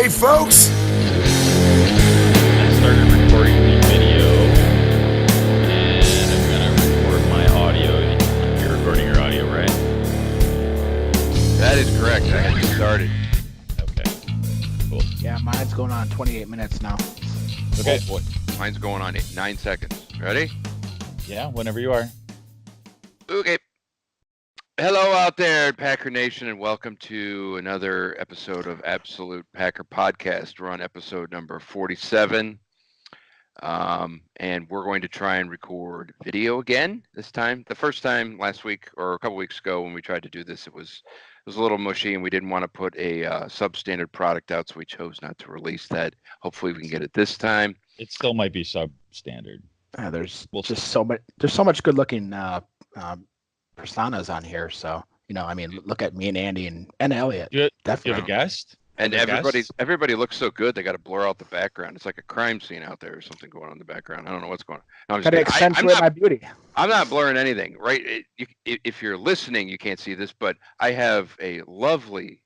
Hey, folks. I started recording the video, and I'm gonna record my audio. You're recording your audio, right? That is correct. I had you started. Okay. Cool. Yeah, mine's going on 28 minutes now. Okay. Mine's going on 9 seconds. Ready? Yeah, whenever you are. Okay. Hello out there, Packer Nation, and welcome to another episode of Absolute Packer Podcast. We're on episode number 47, and we're going to try and record video again this time. The first time last week or a couple weeks ago when we tried to do this, it was a little mushy, and we didn't want to put a substandard product out, so we chose not to release that. Hopefully, we can get it this time. It still might be substandard. There's so much good looking personas on here. So, I mean, look at me and Andy and Elliot. You Definitely. have a guest? And everybody looks so good. They got to blur out the background. It's like a crime scene out there or something going on in the background. I don't know what's going on. No, Got to accentuate my beauty. I'm not blurring anything, right? If you're listening, you can't see this, but I have a lovely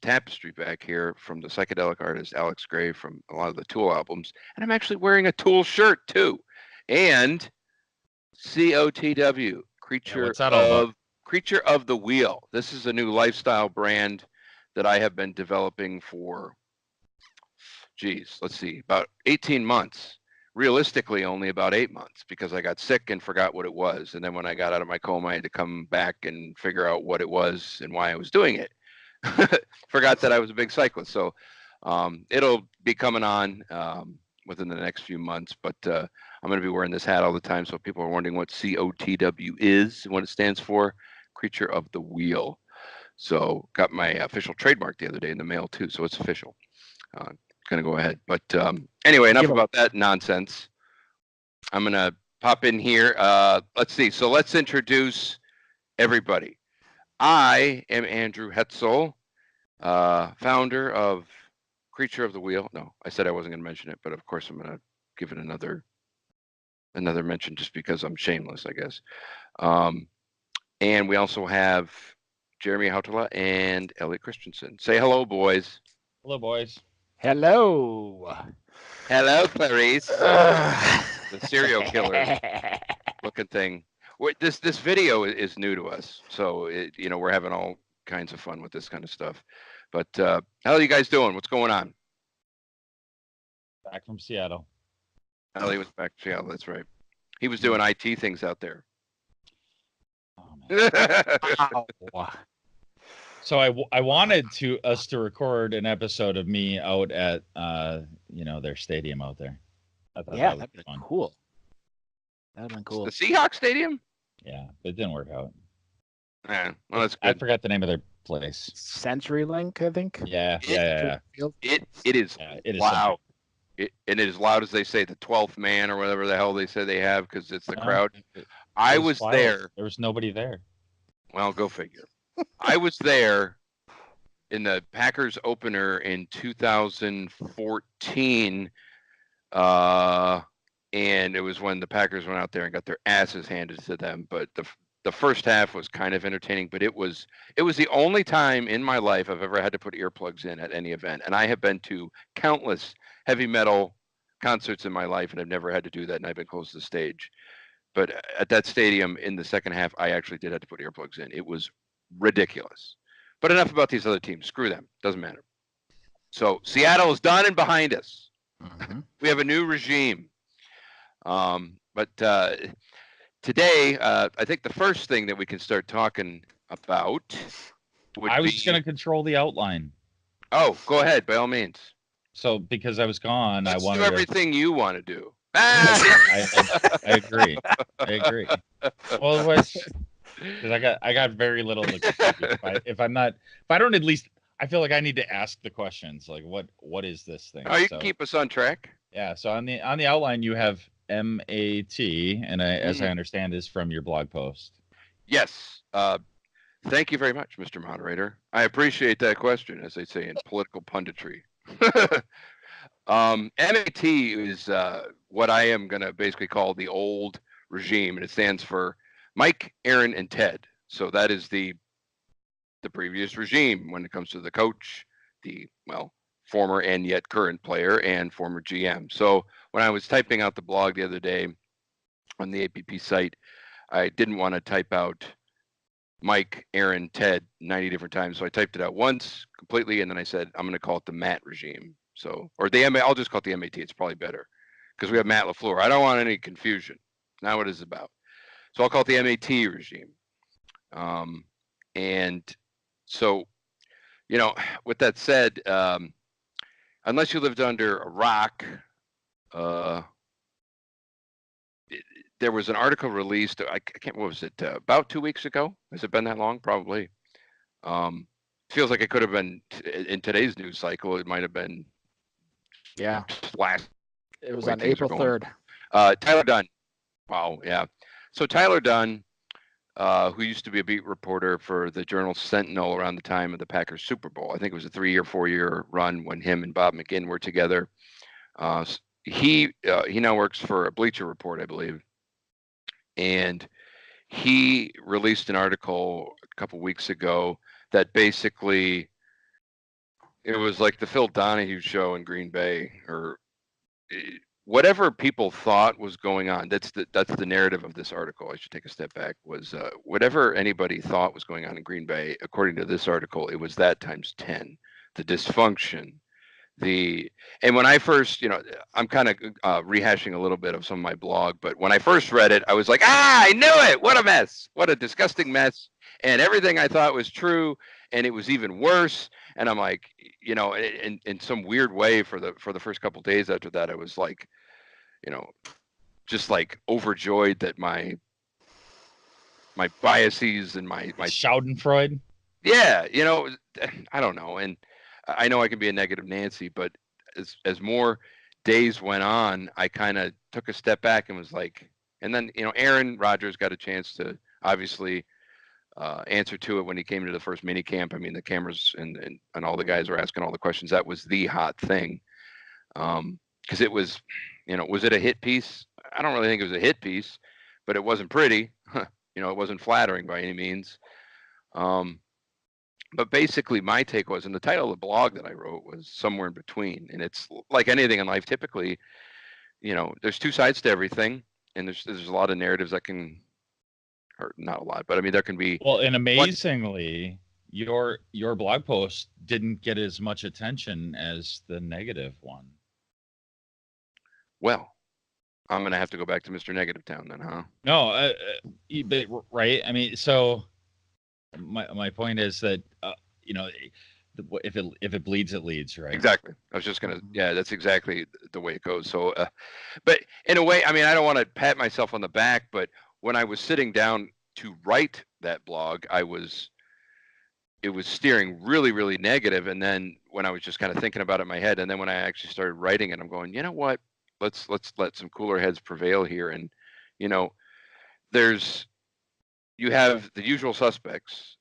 tapestry back here from the psychedelic artist Alex Gray from a lot of the Tool albums, and I'm actually wearing a Tool shirt too. And COTW, Creature of the Wheel. This is a new lifestyle brand that I have been developing for, about 18 months. Realistically, only about 8 months, because I got sick and forgot what it was. And then when I got out of my coma, I had to come back and figure out what it was and why I was doing it. Forgot that I was a big cyclist. So it'll be coming on within the next few months. But I'm going to be wearing this hat all the time. So people are wondering what COTW is and what it stands for. Creature of the Wheel. So got my official trademark the other day in the mail too, so it's official. Gonna go ahead, but anyway, enough about that nonsense. I'm gonna pop in here. Let's see. So let's introduce everybody. I am Andrew Hetzel, founder of Creature of the Wheel. No, I said I wasn't gonna mention it, but of course I'm gonna give it another mention just because I'm shameless, I guess. And we also have Jeremy Hautala and Elliot Christensen. Say hello, boys. Hello, boys. Hello. Hello, Clarice. The serial killer looking thing. This video is new to us, so we're having all kinds of fun with this kind of stuff. But how are you guys doing? What's going on? Back from Seattle. Elliot was back from Seattle. That's right. He was doing IT things out there. Oh, man. So I wanted us to record an episode of me out at their stadium out there. Yeah, that'd been cool. That'd been cool. The Seahawks Stadium? Yeah, but it didn't work out. Yeah, well, that's good. I forgot the name of their place. CenturyLink, I think. Yeah. It is loud. It is loud, as they say, the 12th man or whatever the hell they say they have, because it's the crowd. I was there. There was nobody there. Well, go figure. I was there in the Packers opener in 2014, and it was when the Packers went out there and got their asses handed to them. But the first half was kind of entertaining, but it was the only time in my life I've ever had to put earplugs in at any event. And I have been to countless heavy metal concerts in my life, and I've never had to do that, and I've been close to the stage. But at that stadium in the second half, I actually did have to put earplugs in. It was ridiculous. But enough about these other teams. Screw them. Doesn't matter. So Seattle is done and behind us. Mm-hmm. We have a new regime. But today, I think the first thing that we can start talking about I was going to control the outline. Oh, go ahead, by all means. So because I was gone, I wanted to do everything you want to do. I agree. Well, it was because I got very little. If I don't at least, I feel like I need to ask the questions. Like, what is this thing? Oh, you can keep us on track. Yeah. So on the outline, you have MAT, and as I understand, is from your blog post. Yes. Thank you very much, Mr. Moderator. I appreciate that question, as they say in political punditry. MAT is what I am going to basically call the old regime, and it stands for Mike, Aaron, and Ted. So that is the previous regime when it comes to the coach, the former and yet current player and former GM. So when I was typing out the blog the other day on the APP site, I didn't want to type out Mike, Aaron, Ted 90 different times. So I typed it out once completely, and then I said, I'm going to call it the Matt regime. So, or the MA, I'll just call it the MAT. It's probably better because we have Matt LaFleur. I don't want any confusion. Not what it's about. So I'll call it the MAT regime. And so, you know, with that said, unless you lived under a rock, there was an article released. I can't. What was it? About 2 weeks ago. Has it been that long? Probably. Feels like it could have been in today's news cycle. It might have been. Yeah. Last. It was on April 3rd. Tyler Dunn. Wow. Yeah. So Tyler Dunn, who used to be a beat reporter for the Journal Sentinel around the time of the Packers Super Bowl. I think it was a 4-year run when him and Bob McGinn were together. He now works for Bleacher Report, I believe. And he released an article a couple weeks ago that basically it was like the Phil Donahue show in Green Bay, or whatever people thought was going on. That's the narrative of this article. I should take a step back. Was whatever anybody thought was going on in Green Bay, according to this article, it was that times 10. The dysfunction. And when I first, you know, I'm kind of rehashing a little bit of some of my blog, but when I first read it, I was like, I knew it. What a mess. What a disgusting mess. And everything I thought was true, and it was even worse. And I'm like, you know, in some weird way for the first couple of days after that, I was like, you know, just like overjoyed that my biases and my Schadenfreude. Yeah, you know, I don't know. And I know I can be a negative Nancy, but as more days went on, I kind of took a step back and was like, and then, you know, Aaron Rodgers got a chance to obviously answer to it when he came to the first mini camp. I mean, the cameras and all the guys were asking all the questions. That was the hot thing. Because it was, you know, was it a hit piece? I don't really think it was a hit piece, but it wasn't pretty. You know, it wasn't flattering by any means. But basically my take was, and the title of the blog that I wrote was somewhere in between. And it's like anything in life, typically, you know, there's two sides to everything. And there's a lot of narratives that can, or not a lot, but I mean, there can be. Well, and amazingly, your blog post didn't get as much attention as the negative one. Well, I'm going to have to go back to Mr. Negative Town then, huh? No, but, right. I mean, so my point is that, you know, if it bleeds, it leads, right? Exactly. I was just going to, yeah, that's exactly the way it goes. So, but in a way, I mean, I don't want to pat myself on the back, but when I was sitting down to write that blog, it was steering really, really negative. And then when I was just kind of thinking about it in my head, and then when I actually started writing it, I'm going, you know what? Let's let some cooler heads prevail here. And, you know, you have the usual suspects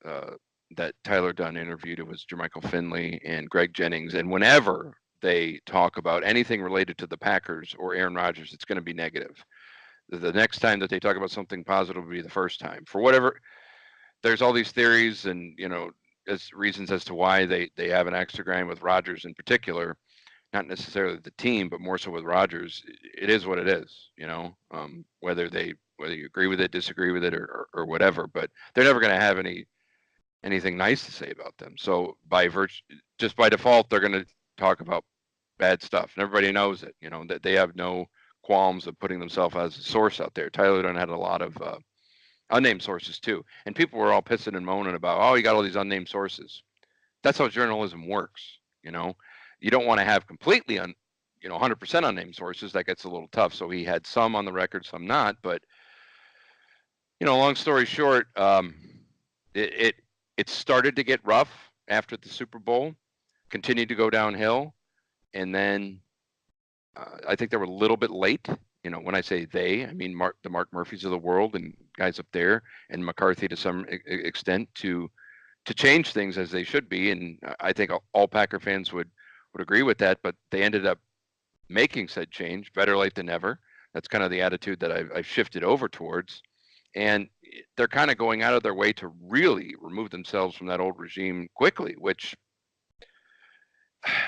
that Tyler Dunn interviewed. It was Jermichael Finley and Greg Jennings. And whenever they talk about anything related to the Packers or Aaron Rodgers, it's going to be negative. The next time that they talk about something positive will be the first time. For whatever, there's all these theories and, you know, as reasons as to why they have an extragram with Rodgers in particular, not necessarily the team, but more so with Rodgers. It is what it is, you know, whether you agree with it, disagree with it, or whatever, but they're never going to have anything nice to say about them. So just by default, they're going to talk about bad stuff, and everybody knows it, you know, that they have no qualms of putting themselves as a source out there. Tyler Dunn had a lot of unnamed sources too, and people were all pissing and moaning about, oh, you got all these unnamed sources. That's how journalism works, you know. You don't want to have completely 100% unnamed sources. That gets a little tough. So he had some on the record, some not. But, you know, long story short, it started to get rough after the Super Bowl, continued to go downhill, and then I think they were a little bit late. You know, when I say they, I mean the Mark Murphys of the world and guys up there, and McCarthy to some extent to change things as they should be. And I think all Packer fans would agree with that, but they ended up making said change. Better late than never. That's kind of the attitude that I've shifted over towards. And they're kind of going out of their way to really remove themselves from that old regime quickly, which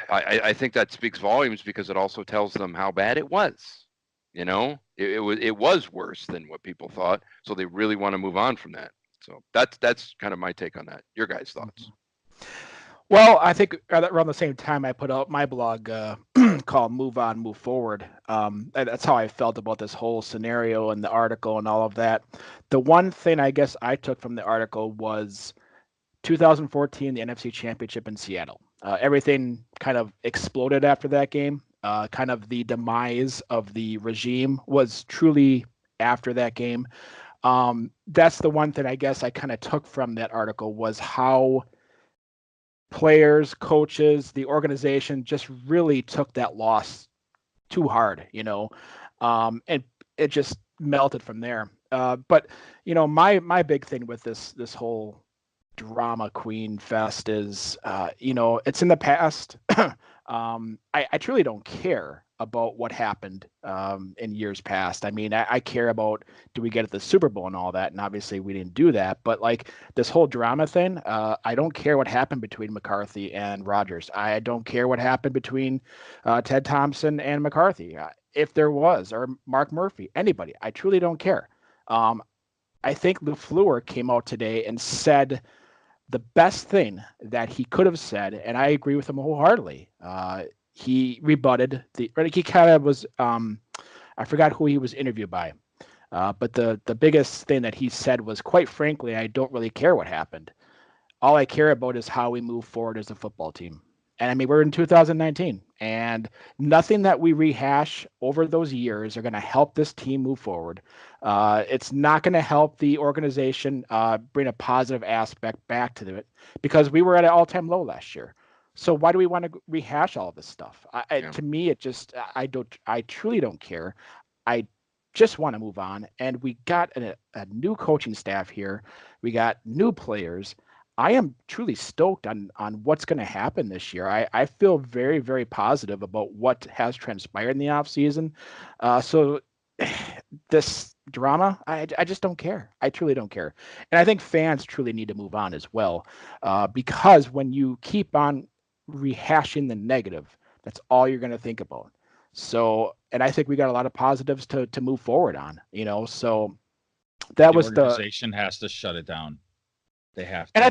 I think that speaks volumes because it also tells them how bad it was. You know, it was worse than what people thought, so they really want to move on from that. So that's kind of my take on that. Your guys' thoughts? Well, I think around the same time I put out my blog called "Move On, Move Forward." That's how I felt about this whole scenario and the article and all of that. The one thing I guess I took from the article was 2014, the NFC Championship in Seattle. Everything kind of exploded after that game. Kind of the demise of the regime was truly after that game. That's the one thing I guess I kind of took from that article was how players, coaches, the organization just really took that loss too hard, and it just melted from there. But my big thing with this whole drama queen fest is, it's in the past. I truly don't care about what happened in years past. I mean, I care about, do we get at the Super Bowl and all that, and obviously we didn't do that. But like this whole drama thing, I don't care what happened between McCarthy and Rodgers. I don't care what happened between Ted Thompson and McCarthy, if there was, or Mark Murphy, anybody. I truly don't care. I think LaFleur came out today and said the best thing that he could have said, and I agree with him wholeheartedly. He rebutted he kind of was, I forgot who he was interviewed by, but the biggest thing that he said was, quite frankly, I don't really care what happened. All I care about is how we move forward as a football team. And I mean, we're in 2019, and nothing that we rehash over those years are going to help this team move forward. It's not going to help the organization bring a positive aspect back to it, because we were at an all-time low last year. So why do we want to rehash all of this stuff? To me, it just, I truly don't care. I just want to move on. And we got a new coaching staff here. We got new players. I am truly stoked on what's going to happen this year. I feel very, very positive about what has transpired in the offseason. So this drama, I just don't care. I truly don't care. And I think fans truly need to move on as well, because when you keep on rehashing the negative, that's all you're going to think about. So, and I think we got a lot of positives to move forward on, so that The was organization has to shut it down. They have to. And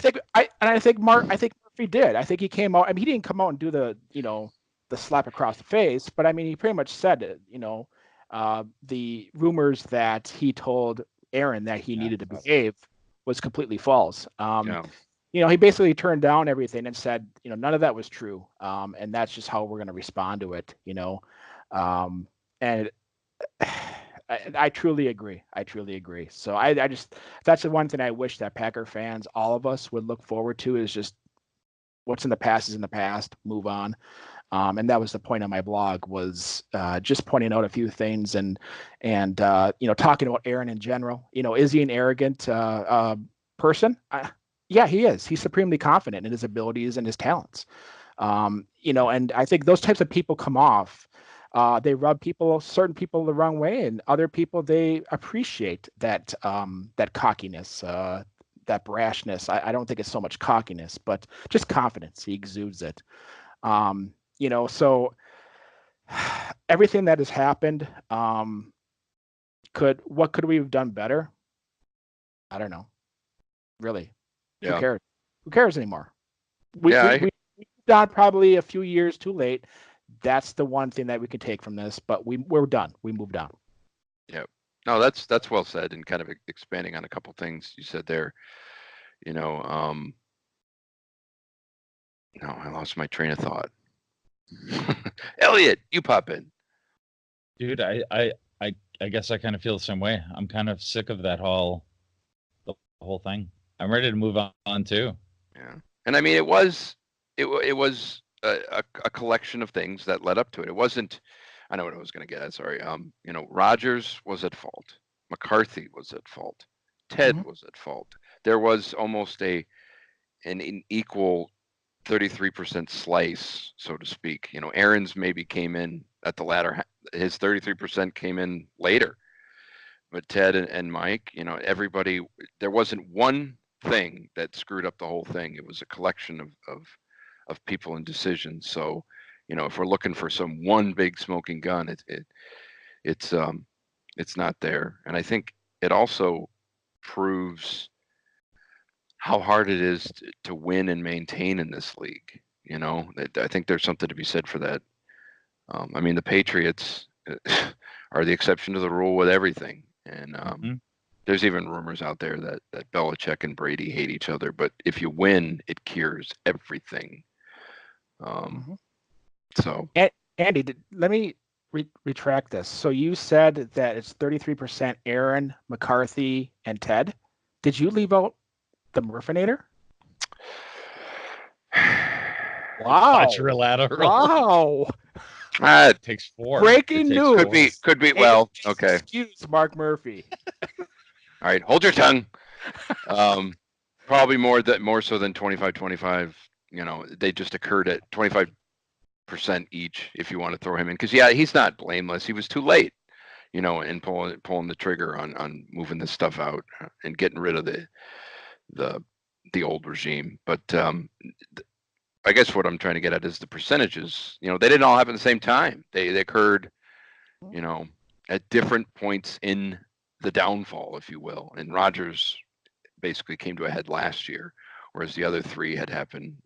I think Murphy did. I think he came out. I mean, he didn't come out and do the slap across the face, but I mean, he pretty much said it. The rumors that he told Aaron that he needed to behave was completely false. He basically turned down everything and said, none of that was true. And that's just how we're going to respond to it. And I truly agree. So I just, that's the one thing I wish that Packer fans, all of us, would look forward to, is just what's in the past is in the past, move on. And that was the point of my blog, was just pointing out a few things and talking about Aaron in general. Is he an arrogant person? Yeah, he is. He's supremely confident in his abilities and his talents. And I think those types of people come off. They rub certain people the wrong way, and other people, they appreciate that cockiness, that brashness. I don't think it's so much cockiness, but just confidence. He exudes it. So everything that has happened, what could we have done better? I don't know. Really. Yeah. Who cares anymore? We got probably a few years too late. That's the one thing that we can take from this, but we're done. We moved on. Yeah. No, that's well said, and kind of expanding on a couple things you said there. No, I lost my train of thought. Elliot, you pop in. Dude, I guess I kind of feel the same way. I'm kind of sick of the whole thing. I'm ready to move on too. Yeah. And I mean, it was a collection of things that led up to it. It wasn't, I know what I was going to get at, sorry. Rodgers was at fault. McCarthy was at fault. Ted was at fault. There was almost an equal 33% slice, so to speak. Aaron's maybe came in at the latter. His 33% came in later. But Ted and Mike, everybody, there wasn't one thing that screwed up the whole thing. It was a collection of people and decisions. So, if we're looking for some one big smoking gun, it's not there. And I think it also proves how hard it is to win and maintain in this league. I think there's something to be said for that. I mean, the Patriots are the exception to the rule with everything. And there's even rumors out there that Belichick and Brady hate each other. But if you win, it cures everything. So, Andy, let me retract this. So you said that it's 33% Aaron, McCarthy, and Ted. Did you leave out the Murphinator? Wow. Quadrilateral. Wow. it takes 4. Breaking news. Could be. Well, okay. Excuse Mark Murphy. All right, hold your tongue. Probably more so than 25-25. They just occurred at 25% each. If you want to throw him in, because he's not blameless. He was too late, in pulling the trigger on moving this stuff out and getting rid of the old regime. But I guess what I'm trying to get at is the percentages. They didn't all happen at the same time. They occurred, at different points in the downfall, if you will. And Rodgers basically came to a head last year, whereas the other 3 had happened,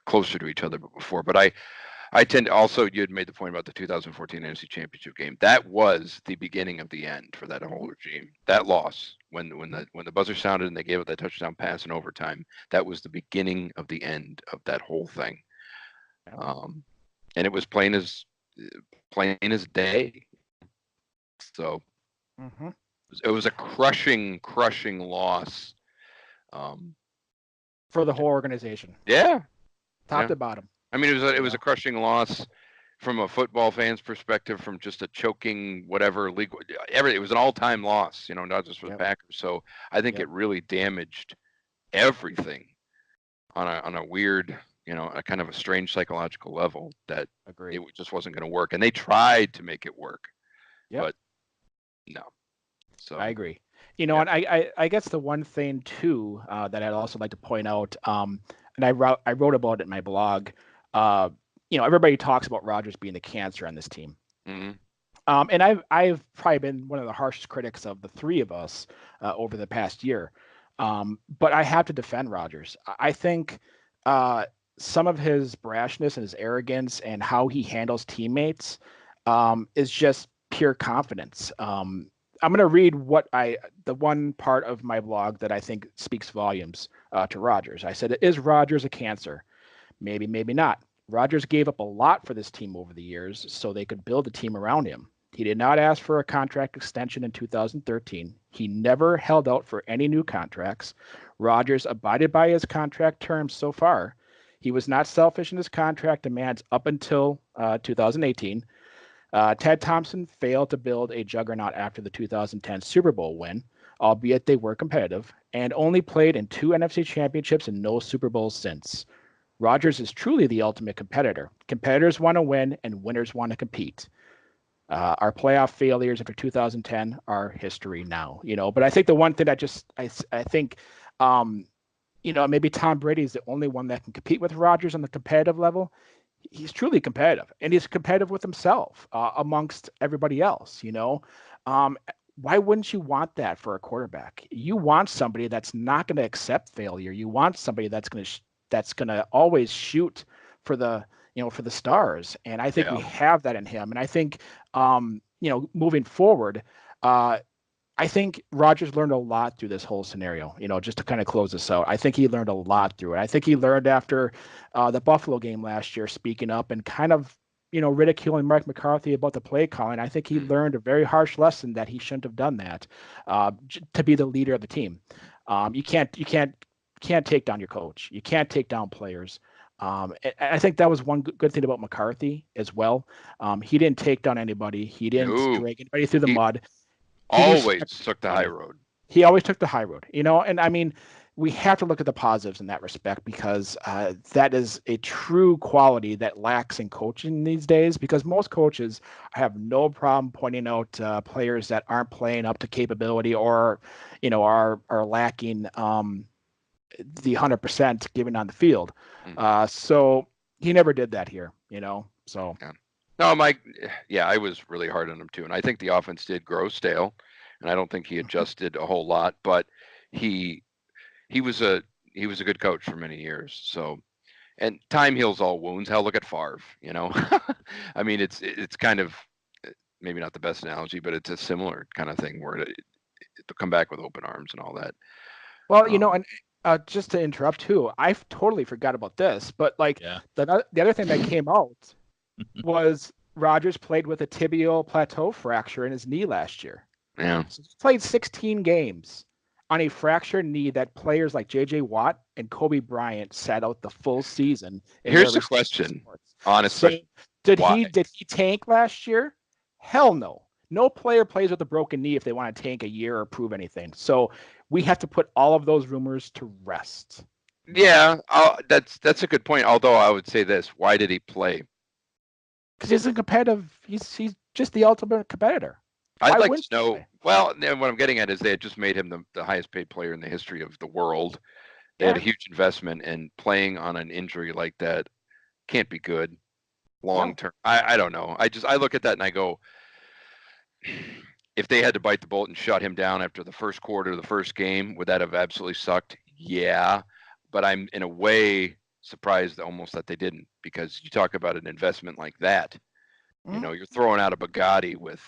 closer to each other before. But I tend to also, you had made the point about the 2014 NFC Championship game. That was the beginning of the end for that whole regime. That loss, when the buzzer sounded and they gave up that touchdown pass in overtime, that was the beginning of the end of that whole thing. And it was plain as day. So it was a crushing loss. For the whole organization. Yeah. Top to bottom. I mean, it was a crushing loss from a football fan's perspective, from just a choking whatever legal everything. It was an all-time loss, not just for the Packers. So I think it really damaged everything on a weird, a kind of a strange psychological level that it just wasn't going to work. And they tried to make it work, but no. So I agree. And I guess the one thing too that I'd also like to point out, and I wrote about it in my blog. Everybody talks about Rodgers being a cancer on this team. And I've probably been one of the harshest critics of the 3 of us over the past year. But I have to defend Rodgers. I think some of his brashness and his arrogance and how he handles teammates is just pure confidence. I'm going to read the one part of my blog that I think speaks volumes to Rodgers. I said, "Is Rodgers a cancer? Maybe, maybe not. Rodgers gave up a lot for this team over the years so they could build a team around him. He did not ask for a contract extension in 2013. He never held out for any new contracts. Rodgers abided by his contract terms so far. He was not selfish in his contract demands up until 2018. Ted Thompson failed to build a juggernaut after the 2010 Super Bowl win, albeit they were competitive, and only played in 2 NFC championships and no Super Bowls since. Rodgers is truly the ultimate competitor. Competitors want to win and winners want to compete. Our playoff failures after 2010 are history now, But I think the one thing that I think, maybe Tom Brady is the only one that can compete with Rodgers on the competitive level. He's truly competitive, and he's competitive with himself amongst everybody else. Why wouldn't you want that for a quarterback? You want somebody that's not going to accept failure. You want somebody that's going to always shoot for the stars. And I think we have that in him. And I think, moving forward, I think Rodgers learned a lot through this whole scenario, just to kind of close this out. I think he learned a lot through it. I think he learned after the Buffalo game last year, speaking up and kind of, ridiculing Mike McCarthy about the play calling. I think he learned a very harsh lesson that he shouldn't have done that to be the leader of the team. You can't take down your coach. You can't take down players. I think that was one good thing about McCarthy as well. He didn't take down anybody. He didn't drag anybody through the mud. Always took the high road. He always took the high road, and I mean, we have to look at the positives in that respect, because that is a true quality that lacks in coaching these days, because most coaches have no problem pointing out players that aren't playing up to capability or, are lacking, the 100% given on the field. Mhm. So he never did that here, So Yeah. No, Mike. Yeah, I was really hard on him too, and I think the offense did grow stale, and I don't think he adjusted a whole lot. But he he was a he was a good coach for many years. So, and time heals all wounds. Hell, look at Favre. I mean, it's kind of maybe not the best analogy, but it's a similar kind of thing where to come back with open arms and all that. well, Um, and just to interrupt too, I totally forgot about this, but like Yeah. the other thing that came out was Rodgers played with a tibial plateau fracture in his knee last year. yeah. So he played 16 games on a fractured knee that players like J.J. Watt and Kobe Bryant sat out the full season in their Here's the respective question, sports. honest So question. did Why? he tank last year? Hell no. No player plays with a broken knee if they want to tank a year or prove anything. So we have to put all of those rumors to rest. Yeah, that's a good point. Although I would say this: why did he play? Because he's a competitive. He's just the ultimate competitor. I'd Why like to wouldn't you know. play? Well, what I'm getting at is they had just made him the highest paid player in the history of the world. They had a Yeah. huge investment, and playing on an injury like that can't be good long No. term. I don't know. I look at that and I go, if they had to bite the bullet and shut him down after the first quarter of the first game, would that have absolutely sucked? Yeah, but I'm in a way surprised almost that they didn't, because you talk about an investment like that. Mhm. You're throwing out a Bugatti with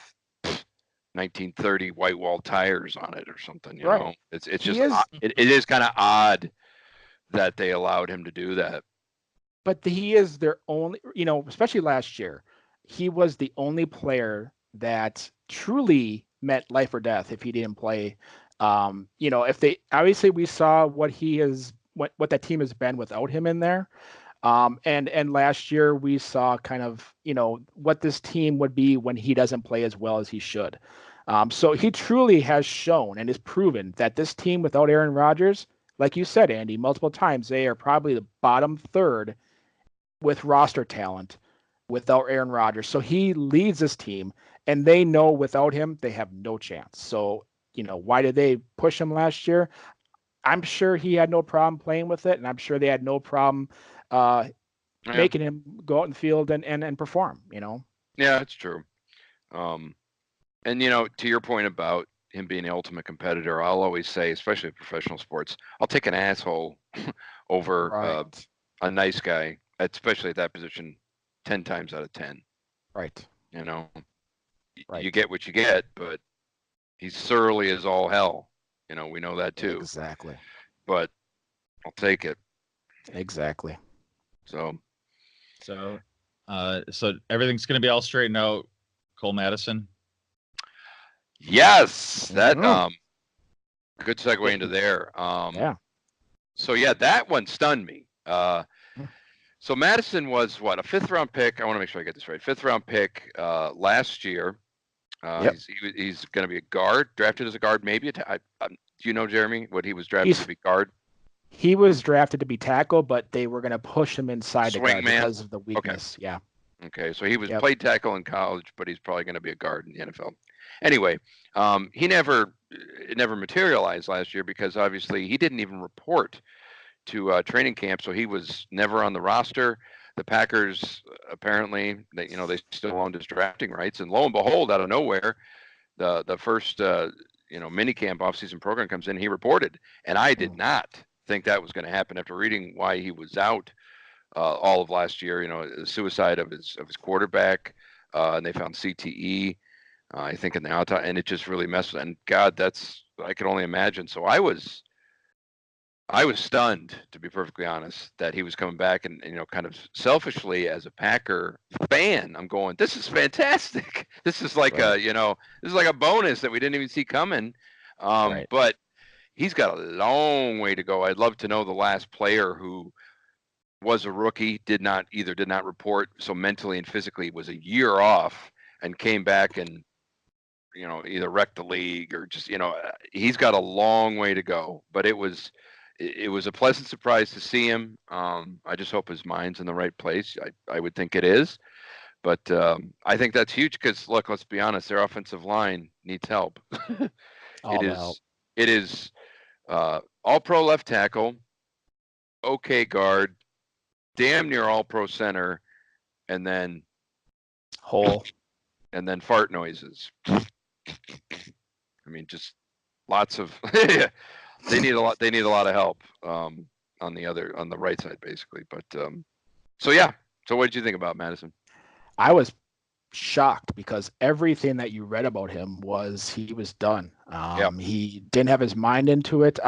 1930 white wall tires on it or something. Right. It's He just is, it is kind of odd that they allowed him to do that. but he is their only, especially last year, he was the only player that truly meant life or death if he didn't play. If they obviously we saw what that team has been without him in there. And last year we saw kind of, what this team would be when he doesn't play as well as he should. So he truly has shown and is proven that this team without Aaron Rodgers, like you said, Andy, multiple times, they are probably the bottom third with roster talent without Aaron Rodgers. So he leads this team, and they know without him, they have no chance. So, why did they push him last year? I'm sure he had no problem playing with it, and I'm sure they had no problem uh, Yeah, making him go out in the field and perform. yeah, it's true. Um, and to your point about him being the ultimate competitor, I'll always say, especially in professional sports, I'll take an asshole over Right. a nice guy, especially at that position, 10 times out of 10. Right. You know, you Right. get what you get, but he's surly as all hell. We know that too. Exactly. But I'll take it. Exactly. So So everything's going to be all straightened out. Cole Madison. yes, that Mhm. good segue into there. Yeah. So yeah, that one stunned me. Mm. So Madison was what, a 5th-round pick? I want to make sure I get this right. 5th-round pick last year. Yep. He's going to be a guard, drafted as a guard, maybe. Do you know, Jeremy, what he was drafted He's to be? Guard, he was drafted to be tackle, but they were going to push him inside the guard swingman. because of the Okay, weakness. Yeah. okay. So he was Yep. played tackle in college, but he's probably going to be a guard in the NFL. Anyway, it never materialized last year because obviously he didn't even report to training camp, so he was never on the roster. The Packers apparently, they still owned his drafting rights, and lo and behold, out of nowhere, the first mini camp offseason program comes in. He reported, and I did Mm. not think that was going to happen after reading why he was out all of last year. The suicide of his quarterback, and they found CTE. I think in the outside, and it just really messed with. And God, I could only imagine. So I was stunned, to be perfectly honest, that he was coming back, and kind of selfishly as a Packer fan, I'm going, this is fantastic. This is like Right. this is like a bonus that we didn't even see coming. Right. But he's got a long way to go. I'd love to know the last player who was a rookie, did not report, so mentally and physically was a year off and came back and either wrecked the league or just he's got a long way to go. But it was a pleasant surprise to see him. I just hope his mind's in the right place. I would think it is, but I think that's huge because look, let's be honest, their offensive line needs help. All it the help. is it is all pro left tackle. okay guard, damn near all pro center, and then Hole. fart noises. I mean, just lots of they need a lot of help on the right side basically. But so yeah. So what did you think about Madison? I was shocked because everything that you read about him was he was done. He didn't have his mind into it.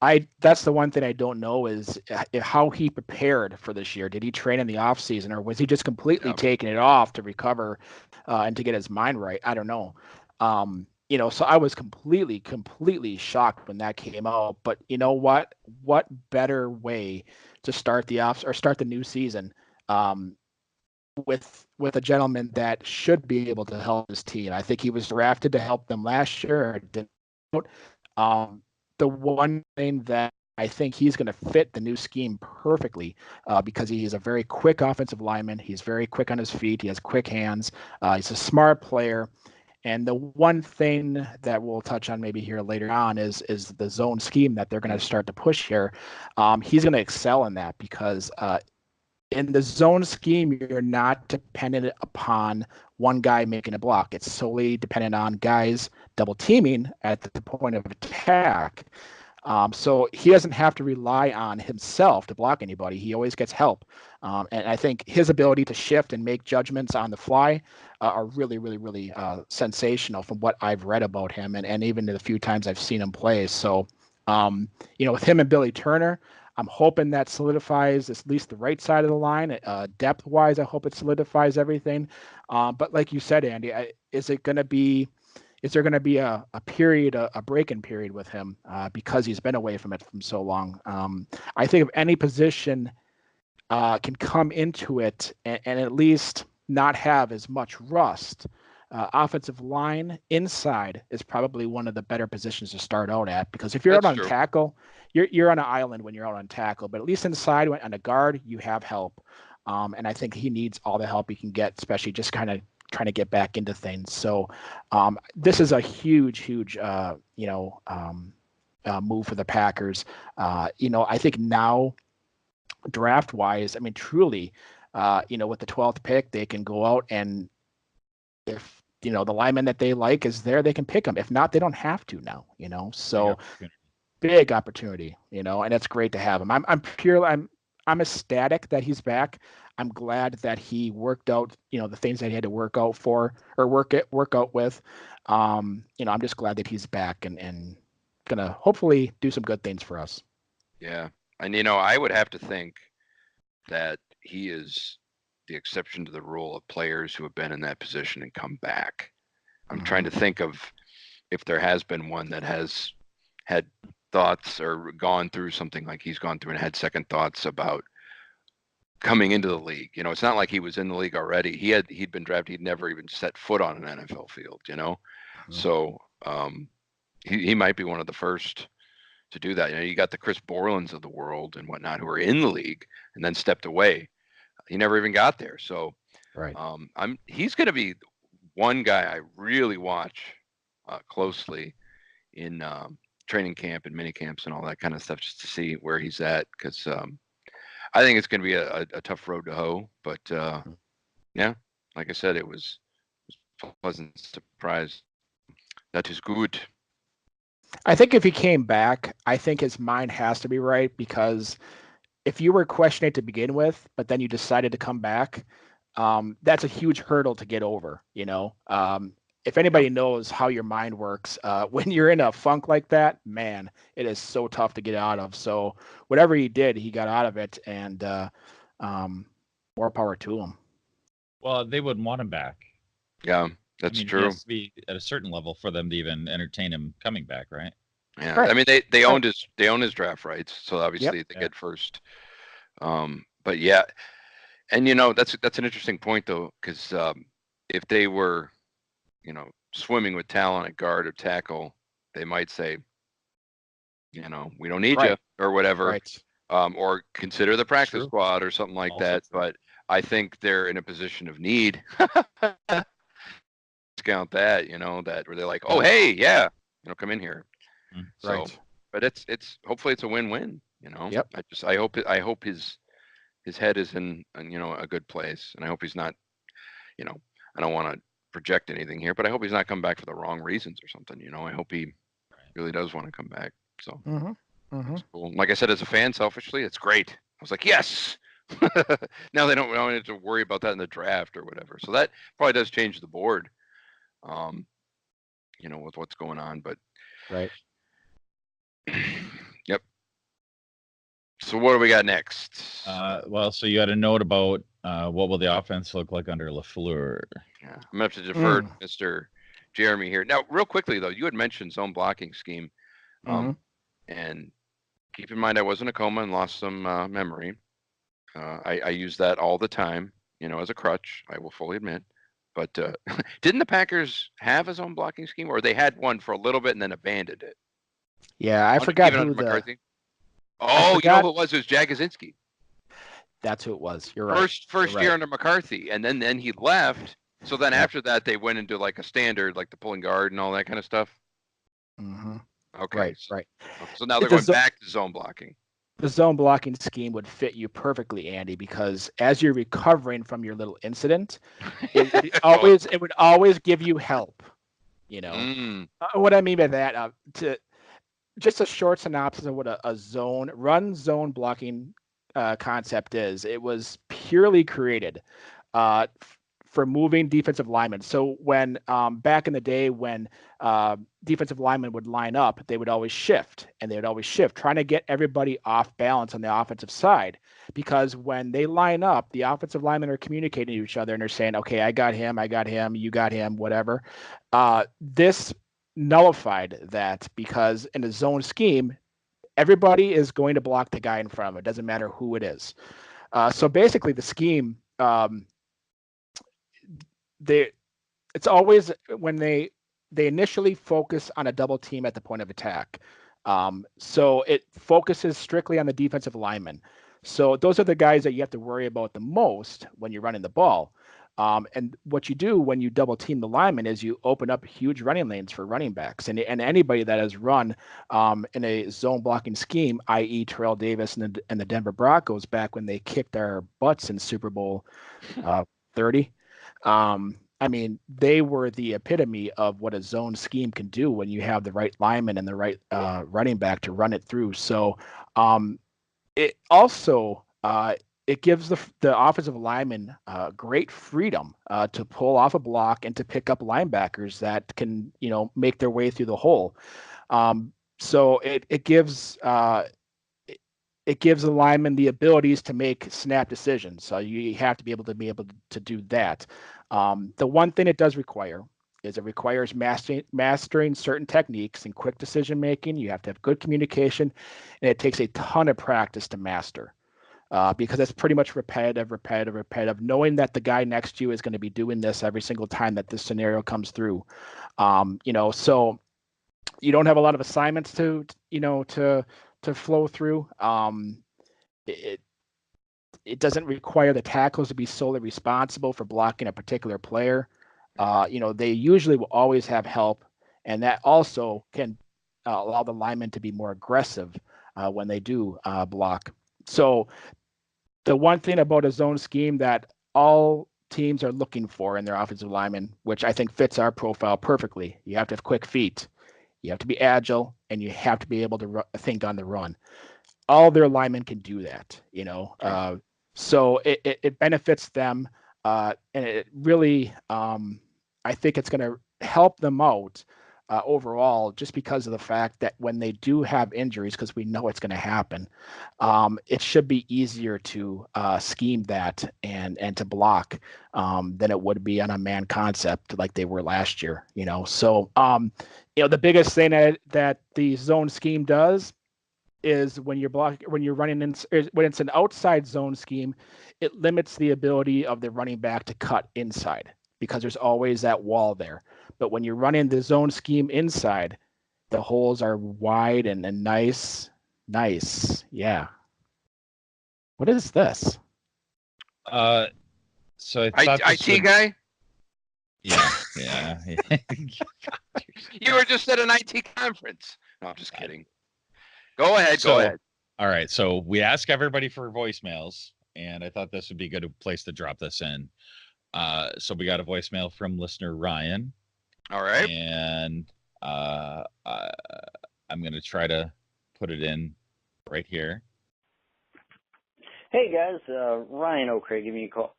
I that's the one thing I don't know is how he prepared for this year. Did he train in the off season, or was he just completely taking it off to recover and to get his mind right? I don't know. So I was completely shocked when that came out. But you know what? What better way to start the new season with a gentleman that should be able to help his team. I think he was drafted to help them last year. The one thing that I think he's going to fit the new scheme perfectly because he is a very quick offensive lineman. He's very quick on his feet. He has quick hands. He's a smart player. And the one thing that we'll touch on maybe here later on is the zone scheme that they're going to start to push here. He's going to excel in that because in the zone scheme, you're not dependent upon one guy making a block. It's solely dependent on guys double teaming at the point of attack. So he doesn't have to rely on himself to block anybody. He always gets help. And I think his ability to shift and make judgments on the fly are really, really, really sensational from what I've read about him and even the few times I've seen him play. So, with him and Billy Turner, I'm hoping that solidifies at least the right side of the line. Depth-wise, I hope it solidifies everything. But like you said, Andy, is there going to be a period, a break-in period with him because he's been away from it from so long? I think if any position can come into it and at least not have as much rust, offensive line inside is probably one of the better positions to start out at, because if you're out on tackle, you're on an island when you're out on tackle, but at least inside on a guard, you have help. And I think he needs all the help he can get, especially just kind of trying to get back into things. So this is a huge move for the Packers. I think now draft wise, I mean, truly, with the 12th pick, they can go out and if, the lineman that they like is there, they can pick them. If not, they don't have to now, so big opportunity, and it's great to have him. I'm ecstatic that he's back. I'm glad that he worked out, the things that he had to work out with. I'm just glad that he's back and gonna hopefully do some good things for us. Yeah. And, I would have to think that he is the exception to the rule of players who have been in that position and come back. I'm trying to think of if there has been one that has had thoughts or gone through something like he's gone through and had second thoughts about coming into the league. It's not like he was in the league already. He'd been drafted. He'd never even set foot on an NFL field, So he might be one of the first to do that. You got the Chris Borlands of the world and whatnot who are in the league and then stepped away. He never even got there. So right. He's going to be one guy I really watch closely in training camp and mini camps and all that kind of stuff, just to see where he's at. Because I think it's going to be a tough road to hoe. But yeah, like I said, it was a pleasant surprise. That is good. I think if he came back, I think his mind has to be right, because if you were questioning it to begin with, but then you decided to come back, that's a huge hurdle to get over. If anybody knows how your mind works, when you're in a funk like that, man, it is so tough to get out of. So whatever he did, he got out of it, and more power to him. Well, they wouldn't want him back. Yeah, that's true. It has to be at a certain level for them to even entertain him coming back, right? Yeah, right. I mean, they owned his draft rights, so obviously they get first. But yeah, and that's an interesting point though, because if they were, swimming with talent at guard or tackle, they might say, we don't need you or whatever, right. Or consider the practice squad or something like also that. True. But I think they're in a position of need. Discount that, that where they're like, oh hey, yeah, come in here. Right. So, but it's hopefully it's a win-win. You know, Yep. I hope his head is in a good place, and I hope he's not. You know, I don't want to project anything here, but I hope he's not coming back for the wrong reasons or something. I hope he really does want to come back. So that's cool. Like I said, as a fan, selfishly, it's great. I was like, yes. Now they don't have to worry about that in the draft or whatever. So that probably does change the board. With what's going on, but Right. Yep. So what do we got next? Well, so you had a note about what will the offense look like under LaFleur? Yeah, I'm gonna have to defer to Mr. Jeremy here. Now, real quickly though, you had mentioned zone blocking scheme, and keep in mind I was in a coma and lost some memory. I use that all the time, as a crutch. I will fully admit. But didn't the Packers have a zone blocking scheme, or they had one for a little bit and then abandoned it? Yeah, I forgot Even who under the. McCarthy. Oh, you know who it was? It was Jack Kaczynski. That's who it was. You're right. First year under McCarthy, and then he left. So then after that, they went into like a standard, like the pulling guard and all that kind of stuff. Okay. Right. So now they're going back to zone blocking. The zone blocking scheme would fit you perfectly, Andy, because as you're recovering from your little incident, it would always give you help. What I mean by that, just a short synopsis of what a zone blocking concept is. It was purely created for moving defensive linemen. So when back in the day when defensive linemen would line up, they would always shift, trying to get everybody off balance on the offensive side. Because when they line up, the offensive linemen are communicating to each other and they're saying, okay, I got him, you got him, whatever. This nullified that, because in a zone scheme, everybody is going to block the guy in front of it. It doesn't matter who it is. So basically the scheme, it's always when they initially focus on a double team at the point of attack. So it focuses strictly on the defensive lineman. So those are the guys that you have to worry about the most when you're running the ball. And what you do when you double team the lineman is you open up huge running lanes for running backs. And anybody that has run in a zone blocking scheme, i.e. Terrell Davis and the Denver Broncos back when they kicked our butts in Super Bowl 30. I mean, they were the epitome of what a zone scheme can do when you have the right lineman and the right running back to run it through. So it also it gives the offensive lineman great freedom to pull off a block and to pick up linebackers that can make their way through the hole. So it gives the lineman the abilities to make snap decisions. So you have to be able to do that. The one thing it does require is it requires mastering certain techniques and quick decision making. You have to have good communication, and it takes a ton of practice to master. Because it's pretty much repetitive, knowing that the guy next to you is going to be doing this every single time that this scenario comes through. So you don't have a lot of assignments to flow through. It doesn't require the tackles to be solely responsible for blocking a particular player. They usually will always have help, and that also can allow the linemen to be more aggressive when they do block. So the one thing about a zone scheme that all teams are looking for in their offensive linemen, which I think fits our profile perfectly, you have to have quick feet, you have to be agile, and you have to be able to think on the run. All their linemen can do that, so it benefits them, and it really, I think it's going to help them out overall, just because of the fact that when they do have injuries, because we know it's going to happen, it should be easier to scheme that and to block than it would be on a man concept like they were last year. So the biggest thing that the zone scheme does is when you're running in, when it's an outside zone scheme, it limits the ability of the running back to cut inside because there's always that wall there. But when you're running the zone scheme inside, the holes are wide and nice. Yeah. What is this? So I thought IT guy? Yeah. You were just at an IT conference. No, I'm just kidding. Go ahead. All right. So we ask everybody for voicemails, and I thought this would be a good place to drop this in. So we got a voicemail from listener Ryan, All right. and I'm going to try to put it in right here. Hey guys, Ryan O'Craig giving you a call.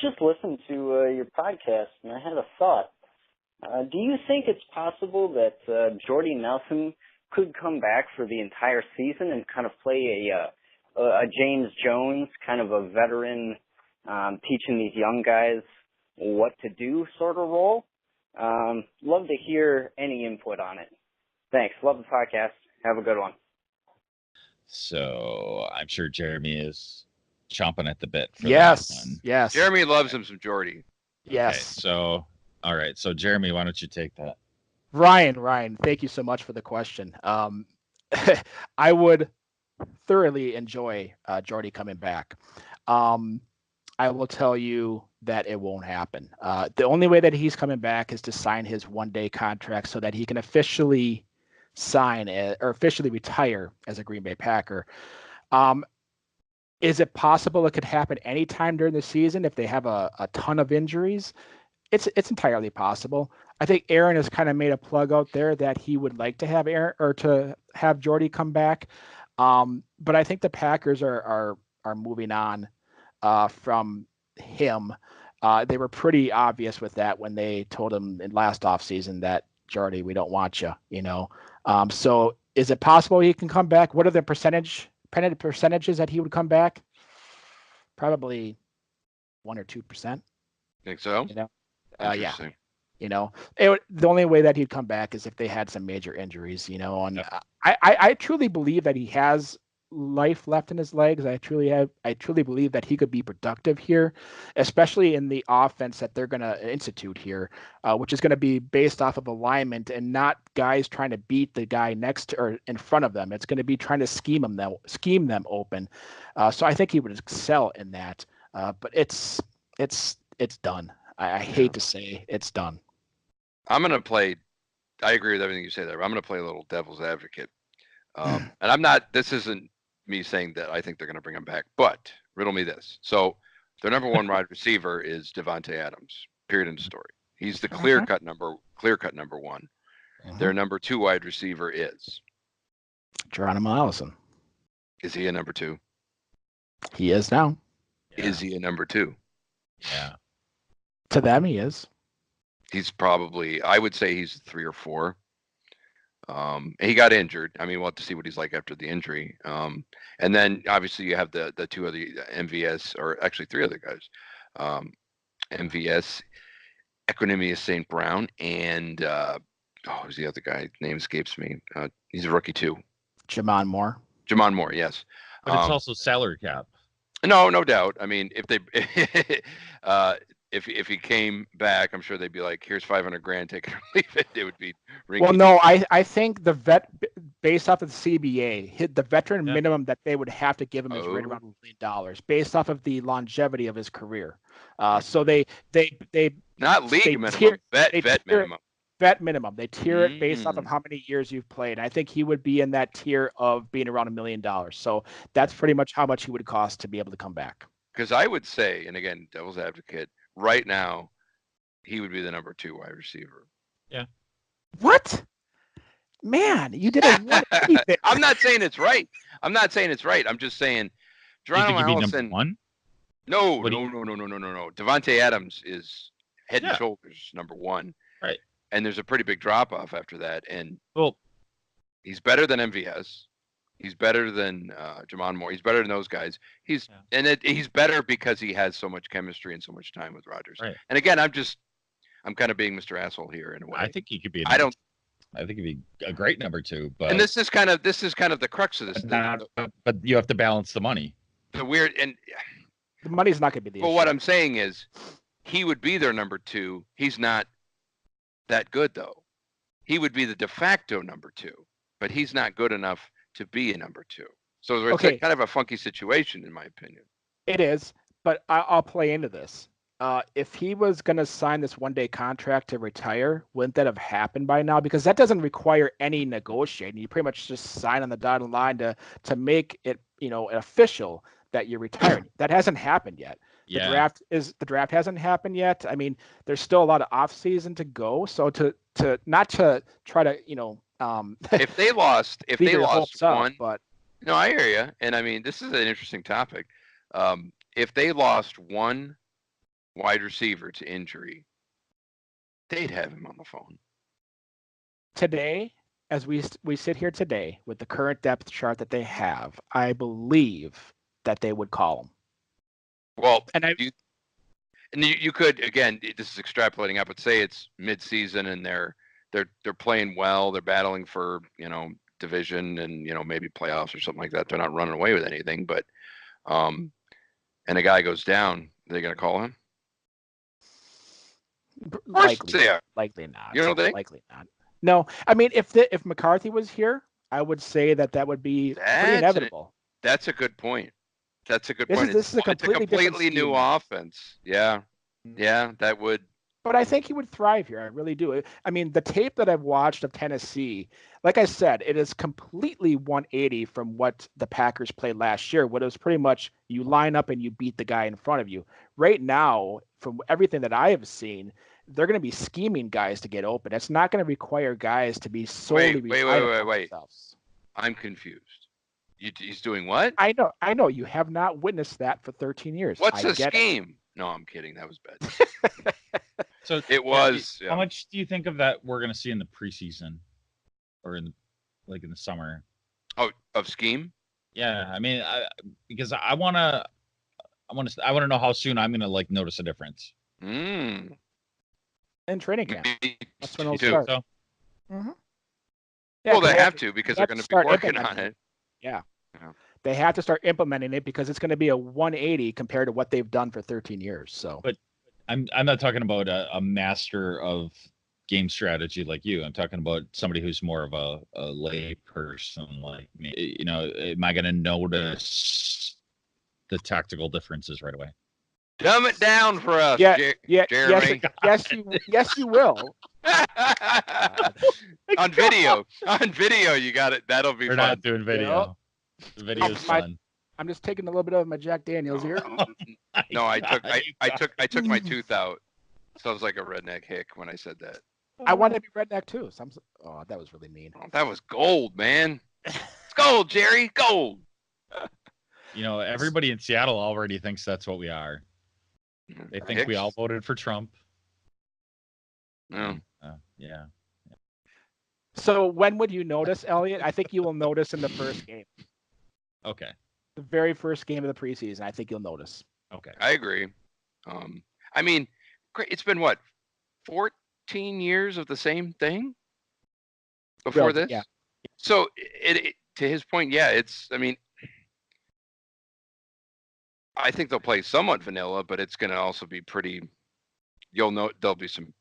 Just listened to your podcast, and I had a thought. Do you think it's possible that Jordy Nelson could come back for the entire season and kind of play a James Jones, kind of a veteran, teaching these young guys what to do sort of role? Love to hear any input on it. Thanks. Love the podcast. Have a good one. So I'm sure Jeremy is chomping at the bit for that Yes. one. Yes. Jeremy loves him some Jordy. Yes. Okay, so, all right. So Jeremy, why don't you take that? Ryan, thank you so much for the question. I would thoroughly enjoy Jordy coming back. I will tell you that it won't happen. The only way that he's coming back is to sign his one-day contract so that he can officially officially retire as a Green Bay Packer. Is it possible it could happen anytime during the season if they have a ton of injuries? It's entirely possible. I think Aaron has kind of made a plug out there that he would like to have Jordy come back. But I think the Packers are moving on from him. They were pretty obvious with that when they told him in last offseason that Jordy, we don't want you, So is it possible he can come back? What are the percentages that he would come back? Probably 1 or 2%. Think so? Yeah. Interesting. The only way that he'd come back is if they had some major injuries, and Yep. I truly believe that he has life left in his legs. I truly believe that he could be productive here, especially in the offense that they're going to institute here, which is going to be based off of alignment and not guys trying to beat the guy next to, or in front of them. It's going to be trying to scheme them open. So I think he would excel in that. But it's done. I hate to say it's done. I'm going to play. I agree with everything you say there. But I'm going to play a little devil's advocate. And I'm not. This isn't me saying that I think they're going to bring him back, but riddle me this. So their number one wide receiver is Devontae Adams. Period in the story. He's the clear cut number one. Their number two wide receiver is Geronimo Allison. Is he a number two? He is now. Is he a number two? Yeah. To them, he is. He's probably. I would say he's 3 or 4. He got injured. I mean, we'll have to see what he's like after the injury. And then obviously you have the two other MVS, or actually 3 other guys. MVS, Equanimeous St. Brown, and who's the other guy? Name escapes me. He's a rookie too. Jamon Moore. Jamon Moore, yes. But it's also salary cap. No doubt. I mean, if they if he came back, I'm sure they'd be like, here's $500,000, take it or leave it. It would be rinky. Well, no, I think the vet, based off of the CBA, hit the veteran minimum that they would have to give him is right around $1 million, based off of the longevity of his career. So they not league they minimum, vet minimum. Vet minimum. They tier it based off of how many years you've played. I think he would be in that tier of being around $1 million. So that's pretty much how much he would cost to be able to come back. Because I would say, and again, devil's advocate, right now, he would be the number 2 wide receiver. Yeah. What? Man, you did a I'm not saying it's right. I'm just saying, Geronimo Allison. Number 1? No. Devontae Adams is head and shoulders number 1. Right. And there's a pretty big drop off after that. And he's better than MVS. He's better than Jamon Moore. He's better than those guys. He's better because he has so much chemistry and so much time with Rodgers. Right. And again, I'm kind of being Mr. Asshole here in a way. I think he could be. I think he'd be a great number 2. But and this is kind of the crux of this thing. But you have to balance the money. The weird and the money's not going to be the issue. But what I'm saying is, he would be their number 2. He's not that good though. He would be the de facto number 2, but he's not good enough to be a number 2. So it's kind of a funky situation, in my opinion. It is, but I'll play into this. If he was going to sign this one-day contract to retire, wouldn't that have happened by now? Because that doesn't require any negotiating. You pretty much just sign on the dotted line to make it, official that you're retiring. That hasn't happened yet. The draft hasn't happened yet. I mean, there's still a lot of off season to go. So to not to try to, if they lost one, but no, I hear you. And I mean, this is an interesting topic. If they lost one wide receiver to injury, they'd have him on the phone. Today, as we sit here today with the current depth chart that they have, I believe that they would call him. Well, you could, again, this is extrapolating up, but say it's mid-season and they're playing well, they're battling for, division and, maybe playoffs or something like that. They're not running away with anything, but and a guy goes down, are they going to call him? Likely not. You don't think? Likely not. No, I mean, if McCarthy was here, I would say that would be pretty inevitable. That's a good point. This is a completely new offense. Yeah, that would. But I think he would thrive here. I really do. I mean, the tape that I've watched of Tennessee, like I said, it is completely 180 from what the Packers played last year, when it was pretty much you line up and you beat the guy in front of you. Right now, from everything that I have seen, they're going to be scheming guys to get open. It's not going to require guys to be solely wait. I'm confused. He's doing what? I know. You have not witnessed that for 13 years. What's the scheme? No, I'm kidding. That was bad. So it was. How much do you think of that we're going to see in the preseason, or in the summer? Oh, of scheme? Yeah, I mean, because I want to know how soon I'm going to notice a difference. In training camp. That's when it'll start. So? Mm-hmm. Yeah, well, they have to because they're going to be working on it. Yeah. They have to start implementing it because it's going to be a 180 compared to what they've done for 13 years. So, but I'm not talking about a master of game strategy like you. I'm talking about somebody who's more of a lay person like me. Am I going to notice the tactical differences right away? Dumb it down for us, Jeremy. Yes, you will. On video, you got it. That'll be fun. We're not doing video. The video's fun. I'm just taking a little bit of my Jack Daniels here. No, I took my tooth out. Sounds like a redneck hick when I said that. I wanted to be redneck too. So that was really mean. Oh, that was gold, man. It's gold, Jerry. Gold. Everybody in Seattle already thinks that's what we are. They think we all voted for Trump. No. Yeah. So when would you notice, Elliot? I think you will notice in the first game. Okay. The very first game of the preseason, I think you'll notice. Okay. I agree. I mean, it's been what, 14 years of the same thing before this? Yeah. So it to his point, yeah, I mean, I think they'll play somewhat vanilla, but it's going to also be pretty. You'll know there'll be some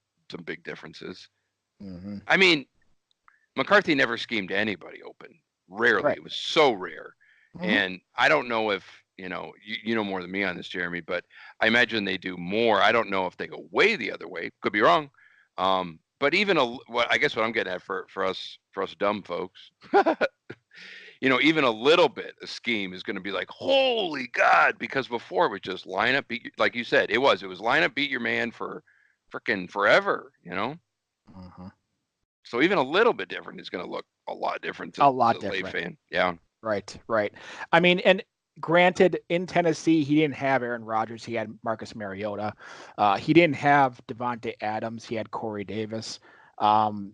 big differences. Mm-hmm. I mean, McCarthy never schemed anybody open. Rarely. Right. It was so rare. Mm-hmm. And I don't know if you know more than me on this, Jeremy, but I imagine they do more. I don't know if they go way the other way. Could be wrong. But even I guess what I'm getting at for us dumb folks. Even a little bit of scheme is going to be like, holy God, because before it was just line up, beat, like you said, it was line up, beat your man for freaking forever, Mm-hmm. So even a little bit different is going to look a lot different to the lay fan. Yeah. Right. I mean, and granted, in Tennessee, he didn't have Aaron Rodgers. He had Marcus Mariota. He didn't have Devontae Adams. He had Corey Davis. So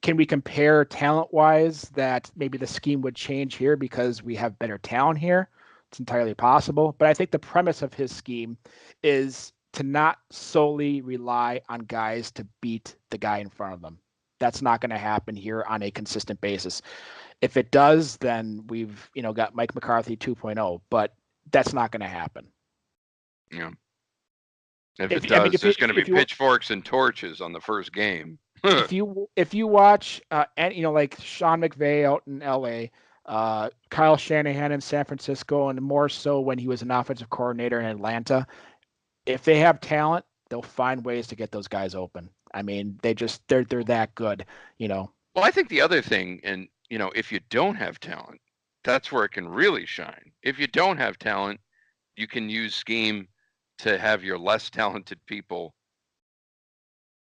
can we compare talent-wise that maybe the scheme would change here because we have better talent here? It's entirely possible. But I think the premise of his scheme is to not solely rely on guys to beat the guy in front of them. That's not going to happen here on a consistent basis. If it does, then we've got Mike McCarthy 2.0, but that's not going to happen. Yeah. If it does, there's going to be pitchforks and torches on the first game. if you watch, like Sean McVay out in LA, Kyle Shanahan in San Francisco, and more so when he was an offensive coordinator in Atlanta. If they have talent, they'll find ways to get those guys open. I mean, they're that good, you know. Well, I think the other thing, and if you don't have talent, that's where it can really shine. If you don't have talent, you can use scheme to have your less talented people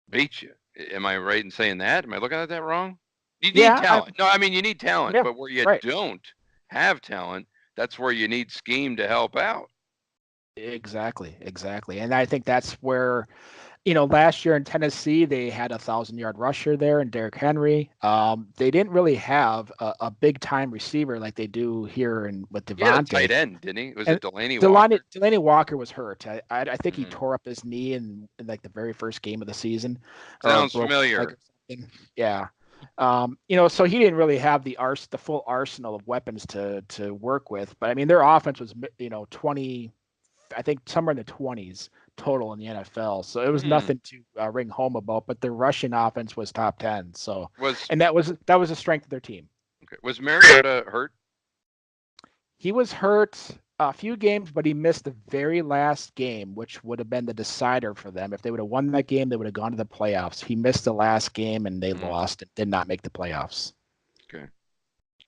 beat you. Am I right in saying that? Am I looking at that wrong? You need talent. No, I mean you need talent, Yeah, but where you right. don't have talent, that's where you need scheme to help out. Exactly. And I think that's where, last year in Tennessee, they had 1,000-yard rusher there and Derrick Henry. They didn't really have a big time receiver like they do here with Devontae. He had a tight end, didn't he? Was it Delaney Walker? Delaney Walker was hurt. I think he Mhm. tore up his knee in like the very first game of the season. Sounds familiar. Yeah. So he didn't really have the full arsenal of weapons to work with. But I mean, their offense was 20, I think somewhere in the 20s total in the NFL. So it was nothing to ring home about. But their rushing offense was top 10. So that was a strength of their team. Okay. Was Mariota hurt? He was hurt a few games, but he missed the very last game, which would have been the decider for them. If they would have won that game, they would have gone to the playoffs. He missed the last game, and they lost and did not make the playoffs. Okay.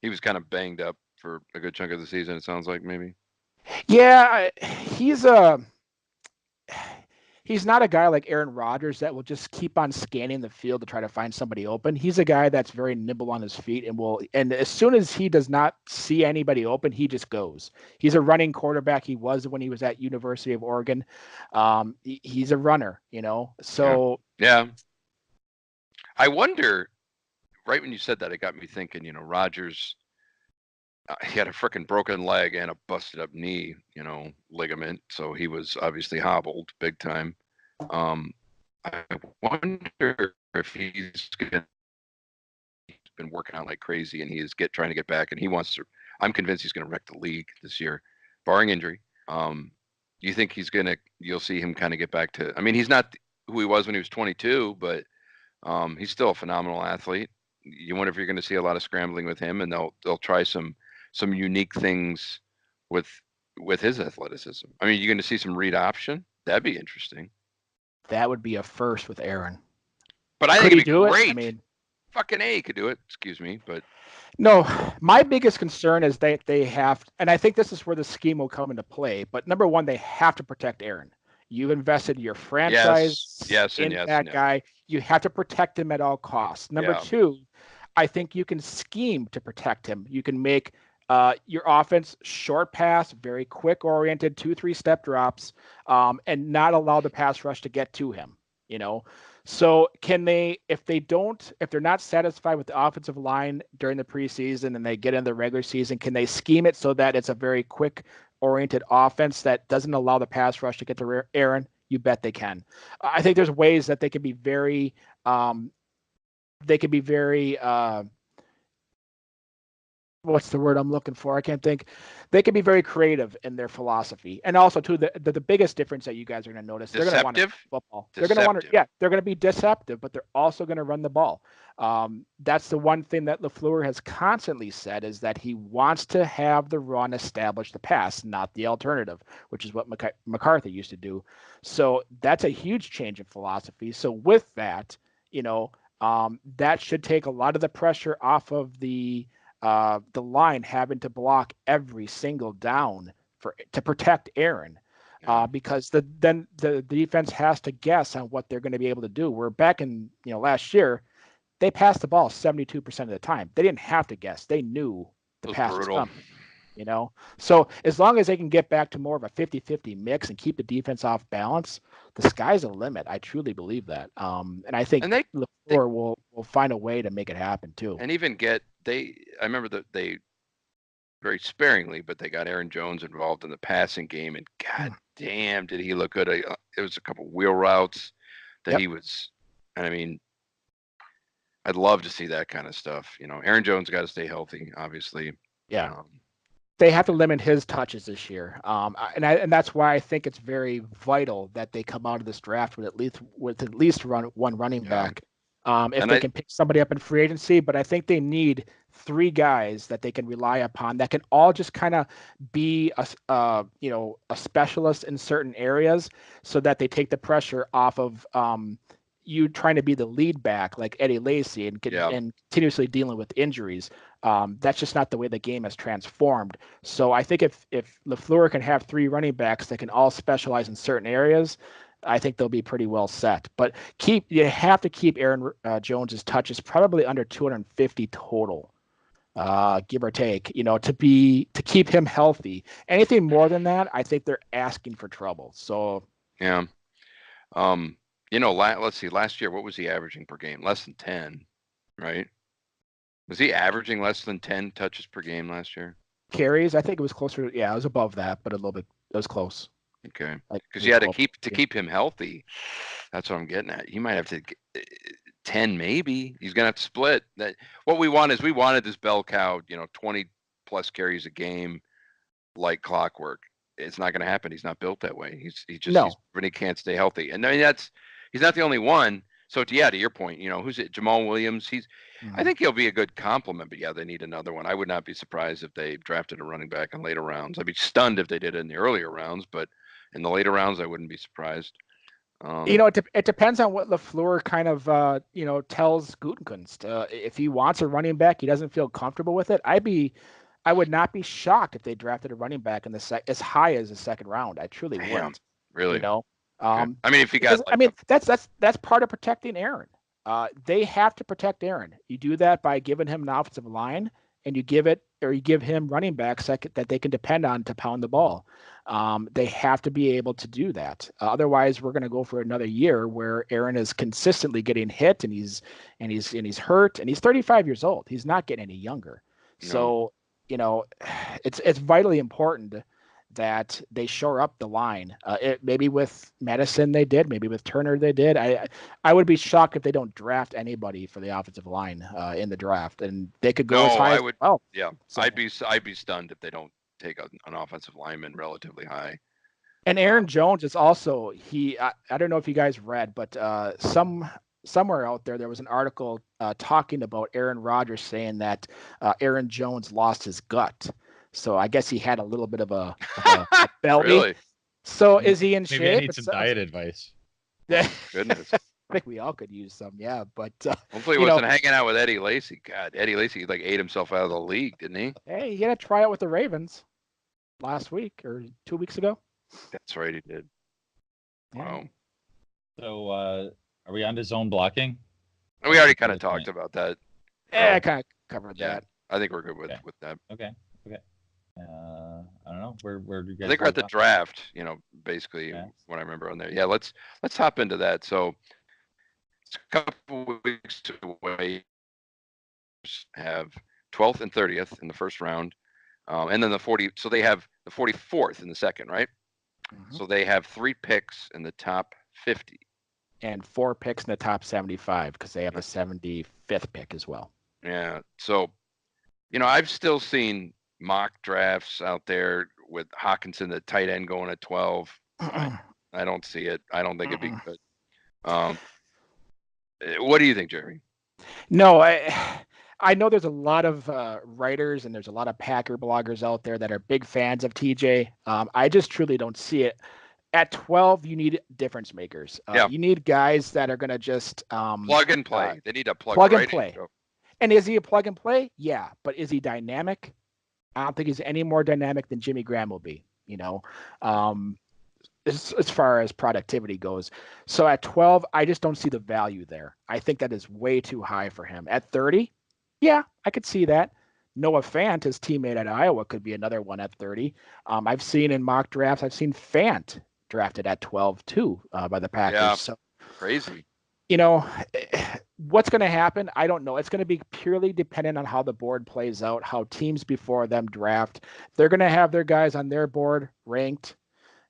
He was kind of banged up for a good chunk of the season, it sounds like, maybe. Yeah, he's not a guy like Aaron Rodgers that will just keep on scanning the field to try to find somebody open. He's a guy that's very nimble on his feet and as soon as he does not see anybody open, he just goes. He's a running quarterback. He was when he was at University of Oregon. He's a runner, So yeah. I wonder. Right when you said that, it got me thinking. Rodgers. He had a freaking broken leg and a busted up knee, ligament. So he was obviously hobbled big time. I wonder if he's been working out like crazy and he is trying to get back and he wants to. I'm convinced he's going to wreck the league this year, barring injury. Do you think you'll see him kind of get back to? I mean, he's not who he was when he was 22, but he's still a phenomenal athlete. You wonder if you're going to see a lot of scrambling with him, and they'll try some unique things with his athleticism. I mean, you're going to see some read option. That'd be interesting. That would be a first with Aaron. But I think it'd be great. I mean, fucking A, he could do it. Excuse me, but no. My biggest concern is that they have, and I think this is where the scheme will come into play. But number one, they have to protect Aaron. You've invested in your franchise in that guy. You have to protect him at all costs. Number two, I think you can scheme to protect him. You can make your offense short pass, very quick oriented, 2-3 step drops, and not allow the pass rush to get to him. So can they, if they're not satisfied with the offensive line during the preseason and they get into the regular season, can they scheme it so that it's a very quick oriented offense that doesn't allow the pass rush to get to Aaron? You bet they can. I think there's ways that they can be very, what's the word I'm looking for? I can't think. They can be very creative in their philosophy. And also, too, the biggest difference that you guys are going to notice, they're going to want to football. They're going to want to, they're going to be deceptive, but they're also going to run the ball. That's the one thing that LaFleur has constantly said is that he wants to have the run establish the pass, not the alternative, which is what McCarthy used to do. So that's a huge change in philosophy. So with that, that should take a lot of the pressure off of the line having to block every single down to protect Aaron, because then the defense has to guess on what they're going to be able to do. We're back in last year, they passed the ball 72% of the time. They didn't have to guess; they knew the pass was coming. So as long as they can get back to more of a 50-50 mix and keep the defense off balance, the sky's the limit. I truly believe that. And I think LaFleur will find a way to make it happen too. And even I remember that they very sparingly, but they got Aaron Jones involved in the passing game, and god damn, did he look good. It was a couple wheel routes that he was, and I mean, I'd love to see that kind of stuff. Aaron Jones got to stay healthy, obviously. Yeah. They have to limit his touches this year, and that's why I think it's very vital that they come out of this draft with at least one running back, if they can pick somebody up in free agency. But I think they need 3 guys that they can rely upon that can all just kind of be a specialist in certain areas, so that they take the pressure off of you trying to be the lead back like Eddie Lacy and continuously dealing with injuries. That's just not the way the game has transformed. So I think if LaFleur can have 3 running backs that can all specialize in certain areas, I think they'll be pretty well set. But you have to keep Aaron Jones's touches probably under 250 total, give or take, to keep him healthy. Anything more than that, I think they're asking for trouble. So yeah. Let's see, last year, what was he averaging per game? Less than 10, right? Was he averaging less than 10 touches per game last year? Carries, I think it was closer. Yeah, it was above that, but a little bit. It was close. Okay, because you had to keep him healthy. That's what I'm getting at. He might have to 10, maybe. He's gonna have to split. That what we wanted this bell cow, 20 plus carries a game, like clockwork. It's not gonna happen. He's not built that way. He's really can't stay healthy. And I mean he's not the only one. So to your point, who's it? Jamal Williams. I think he'll be a good complement, but they need another one. I would not be surprised if they drafted a running back in later rounds. I'd be stunned if they did it in the earlier rounds, but in the later rounds, I wouldn't be surprised. It depends on what LaFleur kind of tells Gutekunst. If he wants a running back, he doesn't feel comfortable with it. I would not be shocked if they drafted a running back in as high as the second round. I truly wouldn't. Really? I mean, if you got, that's part of protecting Aaron. They have to protect Aaron. You do that by giving him an offensive line, and you give him running backs that they can depend on to pound the ball. They have to be able to do that. Otherwise, we're going to go for another year where Aaron is consistently getting hit, and he's hurt, and he's 35 years old. He's not getting any younger. No. So, it's vitally important that they shore up the line. Maybe with Madison they did, maybe with Turner they did. I would be shocked if they don't draft anybody for the offensive line in the draft, and they could go as high. Yeah, so, I'd be stunned if they don't take an offensive lineman relatively high. And Aaron Jones is also I don't know if you guys read, but somewhere out there was an article talking about Aaron Rodgers saying that Aaron Jones lost his gut. So I guess he had a little bit of a belly. Really? So is he in shape? Maybe I need some diet advice. Yeah. Goodness. I think we all could use some, yeah. But hopefully he wasn't hanging out with Eddie Lacy. God, Eddie Lacy ate himself out of the league, didn't he? Hey, he had a tryout with the Ravens last week or 2 weeks ago. That's right, he did. Yeah. Wow. So are we on to zone blocking? We already kind of talked about that. Yeah, I kind of covered that. I think we're good with that. Okay. I don't know. Where do you guys? I think we're at the draft. Basically what I remember on there. Yeah, let's hop into that. So it's a couple weeks away. Have 12th and 30th in the first round, and then the 40. So they have the 44th in the second, right? Mm-hmm. So they have 3 picks in the top 50, and 4 picks in the top 75 because they have a 75th pick as well. Yeah. So, I've still seen mock drafts out there with Hawkinson, the tight end, going at 12. I don't see it. I don't think it'd be good. What do you think, Jerry? No, I know there's a lot of writers and there's a lot of Packer bloggers out there that are big fans of TJ. I just truly don't see it. At 12, you need difference makers. You need guys that are going to just plug and play. They need a plug and play. And is he a plug and play? Yeah, but is he dynamic? I don't think he's any more dynamic than Jimmy Graham will be, as far as productivity goes. So at 12, I just don't see the value there. I think that is way too high for him. At 30, yeah, I could see that. Noah Fant, his teammate at Iowa, could be another one at 30. I've seen in mock drafts, Fant drafted at 12 too by the Packers. Yeah, so crazy. What's going to happen? I don't know. It's going to be purely dependent on how the board plays out, how teams before them draft. They're going to have their guys on their board ranked.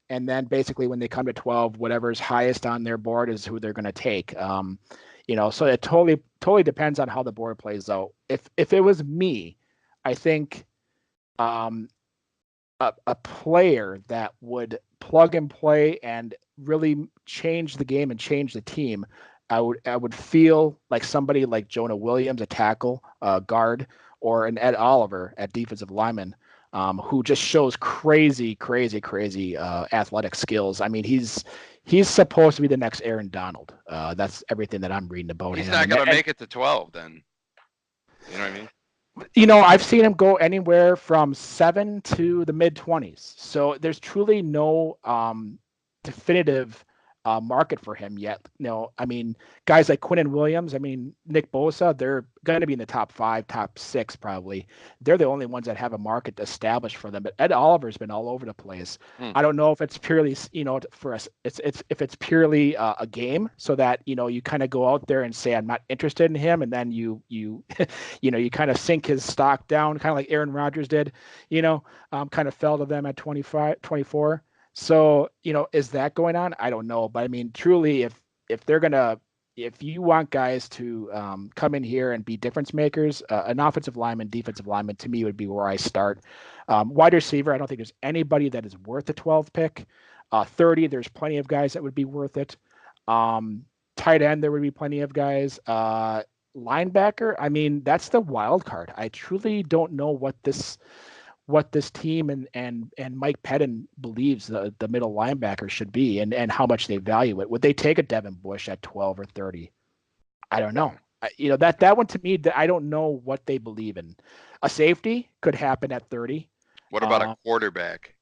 And then basically when they come to 12, whatever's highest on their board is who they're going to take. So it totally depends on how the board plays out. If it was me, I think a player that would plug and play and really change the game and change the team, I would feel like somebody like Jonah Williams, a tackle, guard, or an Ed Oliver at defensive lineman, who just shows crazy athletic skills. I mean, he's supposed to be the next Aaron Donald. That's everything that I'm reading about him. He's not going to make it to 12 then. You know what I mean? I've seen him go anywhere from 7 to the mid 20s. So there's truly no definitive market for him yet. I mean, guys like Quinnen Williams, I mean, Nick Bosa, they're going to be in the top 5, top 6 probably. They're the only ones that have a market established for them. But Ed Oliver's been all over the place. I don't know if it's purely, for us, if it's purely a game, so that you kind of go out there and say I'm not interested in him, and then you kind of sink his stock down, kind of like Aaron Rodgers did. Kind of fell to them at 25, 24. So, is that going on? I don't know. But I mean, truly, if you want guys to come in here and be difference makers, an offensive lineman, defensive lineman, to me would be where I start. Wide receiver, I don't think there's anybody that is worth a 12 pick. 30, there's plenty of guys that would be worth it. Tight end, there would be plenty of guys. Linebacker, I mean, that's the wild card. I truly don't know what this team and Mike Pettin believes the middle linebacker should be, and how much they value it. Would they take a Devin Bush at 12 or 30? I don't know. That one to me, I don't know what they believe in. A safety could happen at 30. What about a quarterback?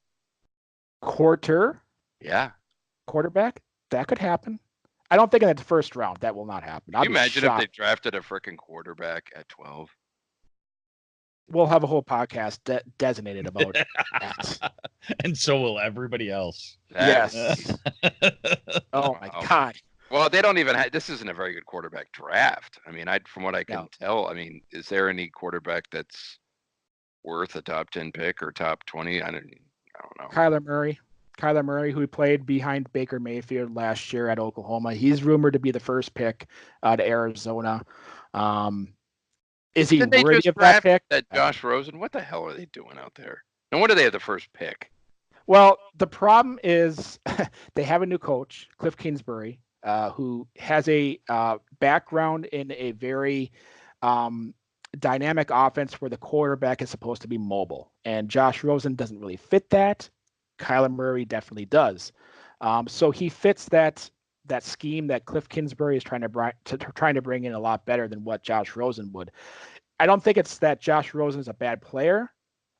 Yeah. Quarterback? That could happen. I don't think in the first round that will not happen. Can you imagine if they drafted a freaking quarterback at 12? We'll have a whole podcast designated about that. And so will everybody else. Yes. Oh my God. Well, they don't even have, this isn't a very good quarterback draft. I mean, from what I can tell, I mean, is there any quarterback that's worth a top 10 pick or top 20? I don't know. Kyler Murray, who played behind Baker Mayfield last year at Oklahoma. He's rumored to be the first pick to Arizona. Is he worthy of that pick? That Josh Rosen? What the hell are they doing out there? No wonder they have the first pick. Well, the problem is they have a new coach, Cliff Kingsbury, who has a background in a very dynamic offense where the quarterback is supposed to be mobile. And Josh Rosen doesn't really fit that. Kyler Murray definitely does. So he fits that scheme that Cliff Kingsbury is trying to bring in a lot better than what Josh Rosen would. I don't think it's that Josh Rosen is a bad player.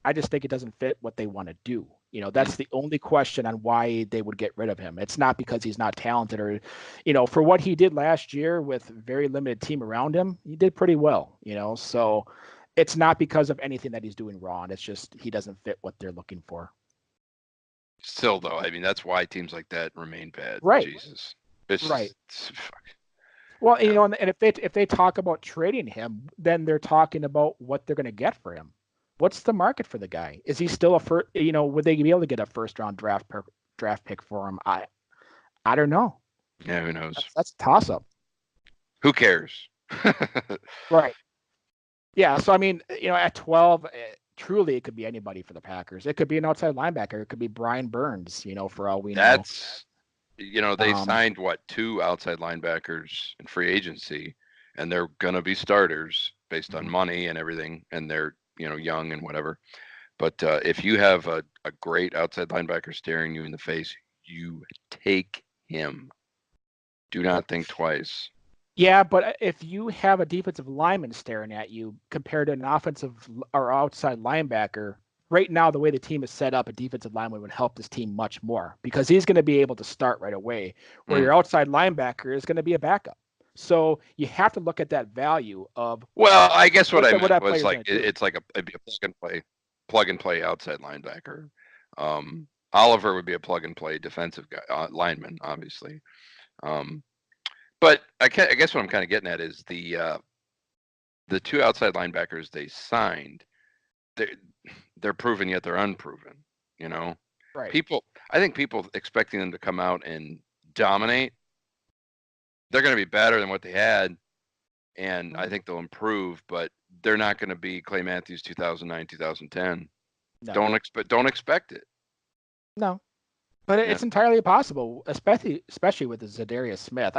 I just think it doesn't fit what they want to do. That's the only question on why they would get rid of him. It's not because he's not talented or, for what he did last year with very limited team around him, he did pretty well, so it's not because of anything that he's doing wrong. It's just, he doesn't fit what they're looking for. Still though, I mean, that's why teams like that remain bad. Right. Jesus. It's right. Fuck. Well, and if they talk about trading him, then they're talking about what they're going to get for him. What's the market for the guy? Is he still would they be able to get a first round draft pick for him? I don't know. Yeah, who knows? That's a toss up. Who cares? Right. Yeah. So I mean, at 12, truly it could be anybody for the Packers. It could be an outside linebacker. It could be Brian Burns. For all we know. They signed 2 outside linebackers in free agency, and they're gonna be starters based on money and everything, and they're young and whatever. But if you have a great outside linebacker staring you in the face, you take him. Do not think twice. Yeah, but if you have a defensive lineman staring at you compared to an offensive or outside linebacker, right now, the way the team is set up, a defensive lineman would help this team much more because he's going to be able to start right away, where your outside linebacker is going to be a backup. So you have to look at that value of. Well, I guess what I meant was it's like it'd be a plug and play outside linebacker. Oliver would be a plug and play defensive guy, lineman, obviously. But I guess what I'm kind of getting at is the 2 outside linebackers they signed. They're proven yet they're unproven. Right. I think people expecting them to come out and dominate, they're going to be better than what they had, and I think they'll improve, but they're not going to be Clay Matthews 2009, 2010. No. Don't expect it. No. But Yeah. it's entirely possible, especially with the Zadarius Smith.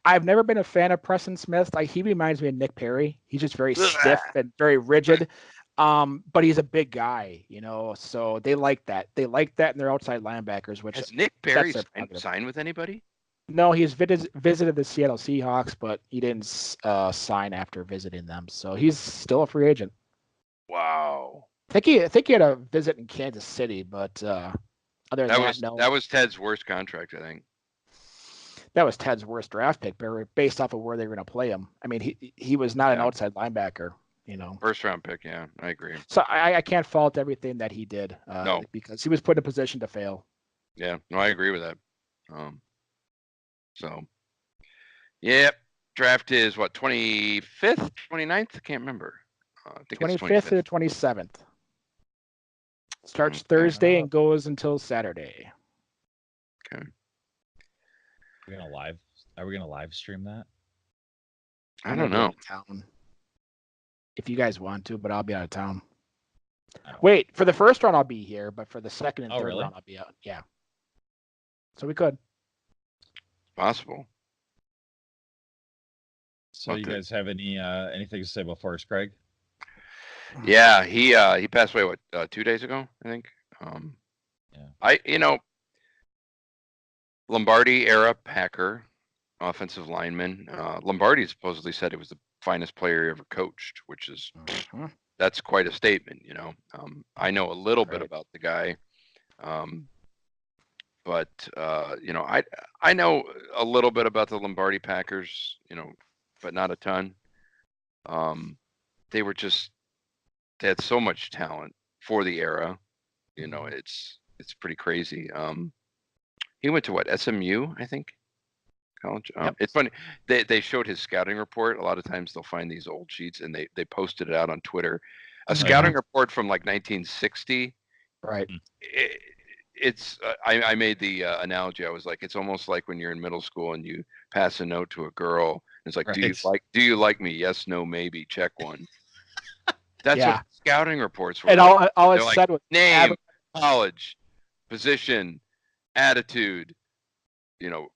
I've never been a fan of Preston Smith. Like, he reminds me of Nick Perry. He's just very stiff and very rigid. But he's a big guy, so they like that. They like that in their outside linebackers, which Has Nick that's Perry their prerogative. signed with anybody? No, he's visited the Seattle Seahawks, but he didn't sign after visiting them. So he's still a free agent. Wow. I think he had a visit in Kansas City, but other than that, no. That was Ted's worst contract, I think. That was Ted's worst draft pick, based off of where they were going to play him. I mean, he was not an outside linebacker, First round pick, yeah, I agree. So I can't fault everything that he did, No. because he was put in a position to fail. Yeah, no, I agree with that. So, yep, draft is what, 25th, 29th? I can't remember. I think 25th it's to the 27th. Starts Thursday and goes until Saturday. Okay. Are we gonna live stream that? I don't know. Town. If you guys want to, but I'll be out of town. Wait, for the first round I'll be here, but for the second and third round I'll be out. Yeah. So we could. Possible. So you guys have anything to say about Forrest Craig? Yeah, he passed away 2 days ago, I think. Lombardi era Packer offensive lineman. Lombardi supposedly said it was the finest player he ever coached, which is that's quite a statement, I know a little bit about the guy, but I know a little bit about the Lombardi Packers, but not a ton. They had so much talent for the era, it's pretty crazy. He went to what, SMU, I think, college. Yep. It's funny. They showed his scouting report. A lot of times they'll find these old sheets and they posted it out on Twitter. A scouting report from like 1960. Right. I made the analogy. I was like, it's almost like when you're in middle school and you pass a note to a girl. It's like, right. do you like me? Yes, no, maybe. Check one. That's what scouting reports were. And like. all it said was name, college, position, attitude,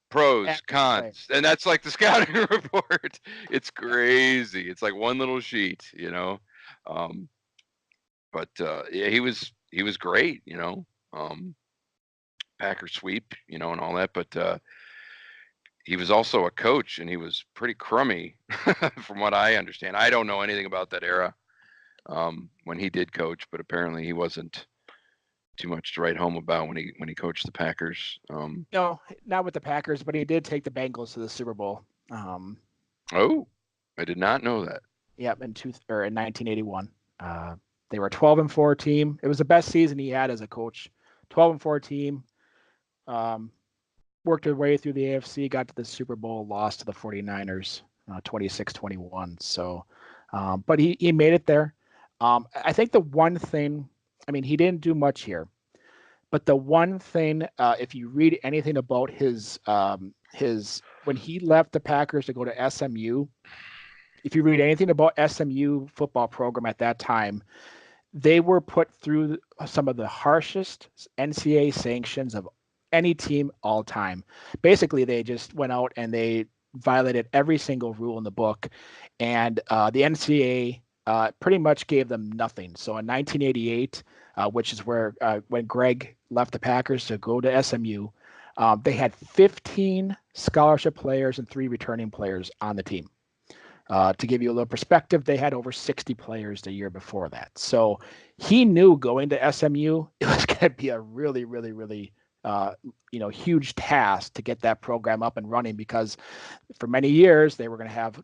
pros, cons, and that's like the scouting report. It's crazy. It's like one little sheet, but yeah, he was great, Packer sweep, and all that, but he was also a coach and he was pretty crummy from what I understand. I don't know anything about that era when he did coach, but apparently he wasn't too much to write home about when he coached the Packers. No, not with the Packers, but he did take the Bengals to the Super Bowl. Oh, I did not know that. Yep, in 1981. They were a 12-4 team. It was the best season he had as a coach. 12-4 team. Worked their way through the AFC, got to the Super Bowl, lost to the 49ers, 26-21. So, but he made it there. I think the one thing, he didn't do much here, but the one thing, if you read anything about his when he left the Packers to go to SMU, if you read anything about SMU football program at that time, they were put through some of the harshest NCAA sanctions of any team all time. Basically, they just went out and they violated every single rule in the book, and the NCAA pretty much gave them nothing. So in 1988, which is where when Greg left the Packers to go to SMU, they had 15 scholarship players and 3 returning players on the team. To give you a little perspective, they had over 60 players the year before that. So he knew going to SMU, it was going to be a really, really, really huge task to get that program up and running, because for many years they were going to have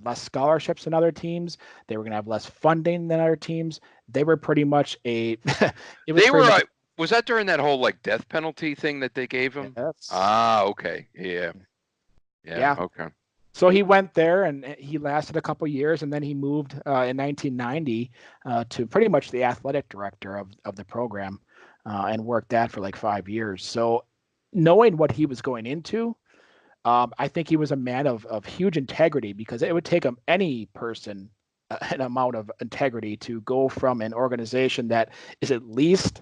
less scholarships than other teams. They were going to have less funding than other teams. They were pretty much was that during that whole like death penalty thing that they gave him? Yes. Okay. Yeah. Okay. So he went there and he lasted a couple years, and then he moved in 1990 to pretty much the athletic director of the program, and worked that for like 5 years. So knowing what he was going into, I think he was a man of huge integrity, because it would take any person an amount of integrity to go from an organization that is at least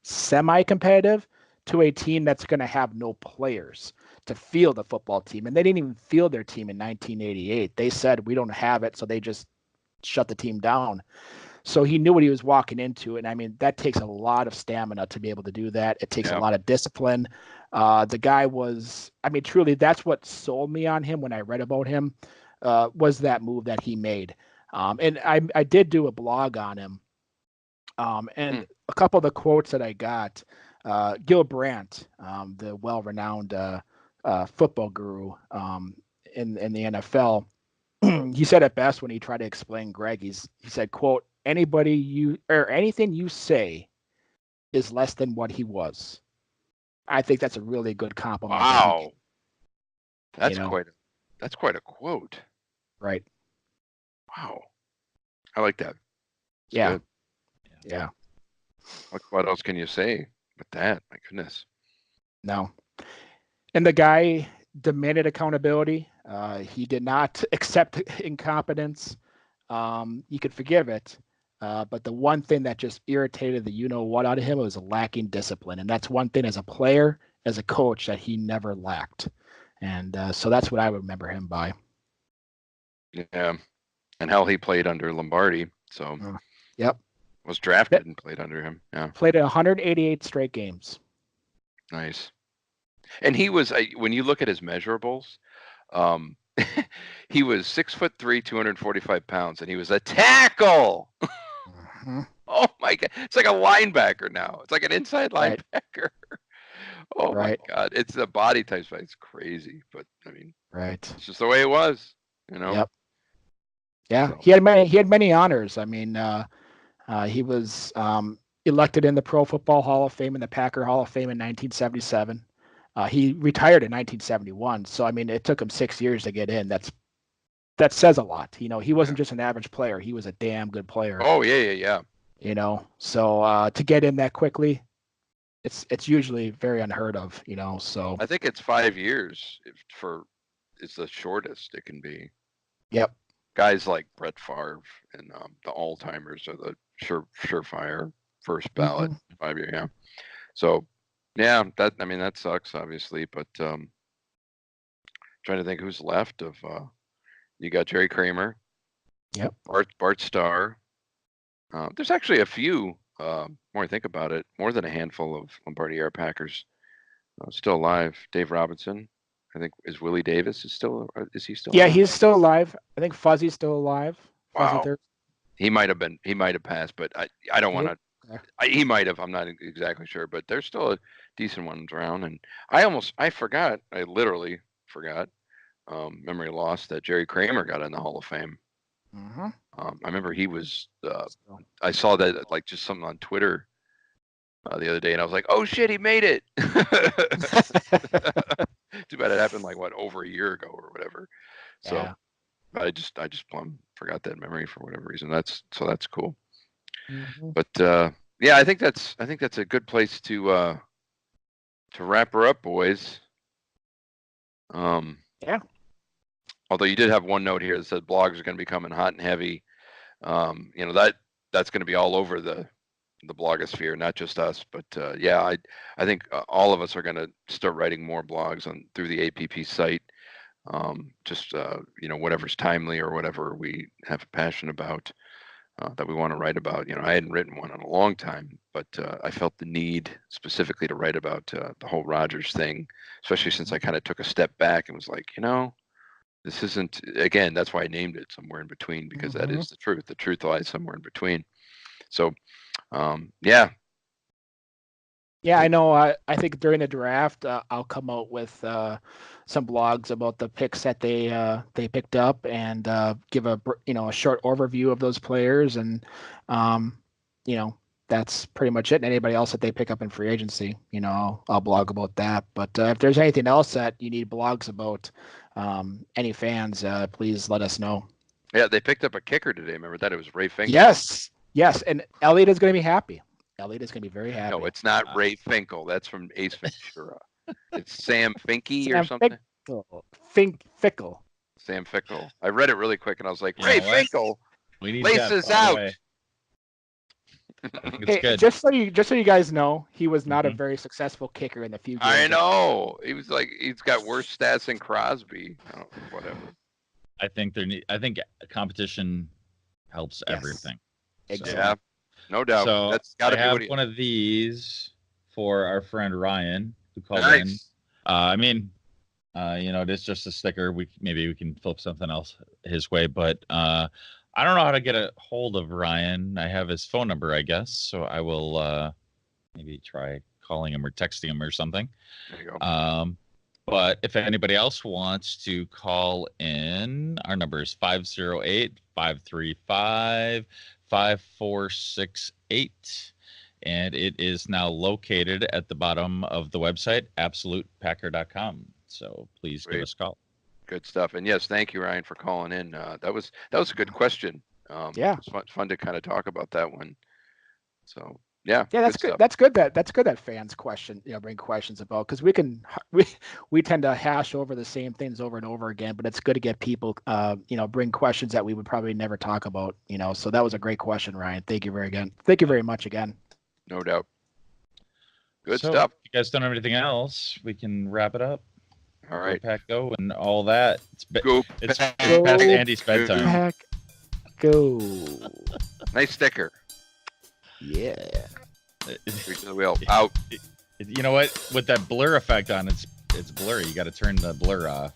semi-competitive to a team that's going to have no players to field a football team. And they didn't even field their team in 1988. They said, we don't have it. So they just shut the team down. So he knew what he was walking into. And I mean, that takes a lot of stamina to be able to do that. It takes a lot of discipline. The guy was, I mean, truly, that's what sold me on him when I read about him, was that move that he made. And I did do a blog on him. And a couple of the quotes that I got, Gil Brandt, the well-renowned football guru in the NFL, he said it best when he tried to explain Greg. He said, quote, anything you say is less than what he was. I think that's a really good compliment. Wow. That's quite a quote. Right. Wow. I like that. It's yeah. good. Yeah. What else can you say with that? My goodness. No. And the guy demanded accountability. He did not accept incompetence. You could forgive it. But the one thing that just irritated the you-know-what out of him was lacking discipline. And that's one thing as a player, as a coach, that he never lacked. And so that's what I remember him by. Yeah. And hell, he played under Lombardi. So yep. Was drafted and played under him. Yeah. Played 188 straight games. Nice. And he was, when you look at his measurables, he was 6'3", 245 pounds, and he was a tackle. Oh my God. It's like a linebacker now. It's like an inside linebacker. Oh my God. It's the body type. It's crazy. But I mean, it's just the way it was, you know? Yep. Yeah. So. He had many honors. I mean, he was elected in the Pro Football Hall of Fame and the Packer Hall of Fame in 1977. He retired in 1971. So, I mean, it took him 6 years to get in. That says a lot. You know, he wasn't just an average player. He was a damn good player. Oh, yeah. You know, so to get in that quickly, it's usually very unheard of, you know, so. I think it's 5 years it's the shortest it can be. Yep. Guys like Brett Favre and the all-timers are the surefire first ballot 5 year. Yeah. So, yeah, that sucks obviously, but trying to think who's left of. You got Jerry Kramer. Yep. Bart Starr. There's actually a few. More I think about it, more than a handful of Lombardi era Packers still alive. Dave Robinson. I think is Willie Davis is he still? Yeah, alive? he's still alive. I think Fuzzy's still alive. Wow. He might have been. He might have passed, but I don't want to. He might have. I'm not exactly sure, but there's still a decent ones around. And I forgot. I literally forgot. Memory loss that Jerry Kramer got in the Hall of Fame. I remember he was. I saw that like just something on Twitter the other day, and I was like, "Oh shit, he made it!" Too bad it happened like over a year ago or whatever. So yeah. I just plumb forgot that memory for whatever reason. That's cool. But yeah, I think that's a good place to wrap her up, boys. Yeah. Although you did have one note here that said blogs are going to be coming hot and heavy. You know, that's going to be all over the blogosphere, not just us. But yeah, I think all of us are going to start writing more blogs through the APP site. Just you know, whatever's timely or whatever we have a passion about that we want to write about. You know, I hadn't written one in a long time, but I felt the need specifically to write about the whole Rodgers thing, especially since I kind of took a step back and was like, you know, this isn't, again, that's why I named it Somewhere in Between, because that is the truth. The truth lies somewhere in between. So, yeah. Yeah, I know. I think during the draft, I'll come out with some blogs about the picks that they picked up and give a short overview of those players, and you know, that's pretty much it. And anybody else that they pick up in free agency, you know, I'll blog about that. But if there's anything else that you need blogs about, any fans, please let us know. Yeah, they picked up a kicker today. Remember that? It was Ray Finkel. Yes, and Elliot is going to be happy. Elliot is going to be very happy. No, it's not Ray Finkel. That's from Ace Ventura. It's Sam Finke or something. Fickle. Sam Fickle. I read it really quick and I was like, Ray Finkel. We need laces out. It's Hey, good. just so you guys know, he was not a Mhm. very successful kicker in the few games. I know. He's got worse stats than Crosby. Whatever. I think competition helps Yes. everything. Exactly. Yeah, no doubt. So That's got to I be have what he. one of these for our friend Ryan who called in. Nice. It's just a sticker. Maybe we can flip something else his way, but I don't know how to get a hold of Ryan. I have his phone number, I guess, so I will maybe try calling him or texting him or something. There you go. But if anybody else wants to call in, our number is 508-535-5468. And it is now located at the bottom of the website, absolutepacker.com. So please give Great. us a call. Good stuff. And yes, thank you, Ryan, for calling in. That was a good question. Yeah. It's fun to kind of talk about that one. So yeah. Yeah, that's good. Stuff. That's good. That's good that fans bring questions about, because we tend to hash over the same things over and over again, but it's good to get people bring questions that we would probably never talk about. So that was a great question, Ryan. Thank you very much again. No doubt. Good So, stuff. If you guys don't have anything else, we can wrap it up. All right. Go Pack Go and all that. Go It's Pack. past Andy's bedtime. Pack Go. Nice sticker. Yeah. Three to the wheel. Out. You know what? With that blur effect on, it's blurry. You got to turn the blur off.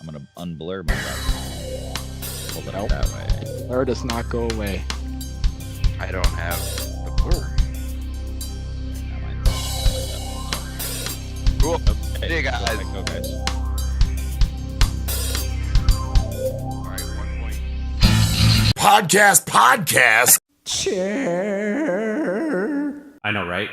I'm gonna unblur myself. Hold it out that way. Blur does not go away. I don't have the blur. Cool. Okay, See you guys. Go Pack Go, guys. All right. 1 point. Podcast. I know, right?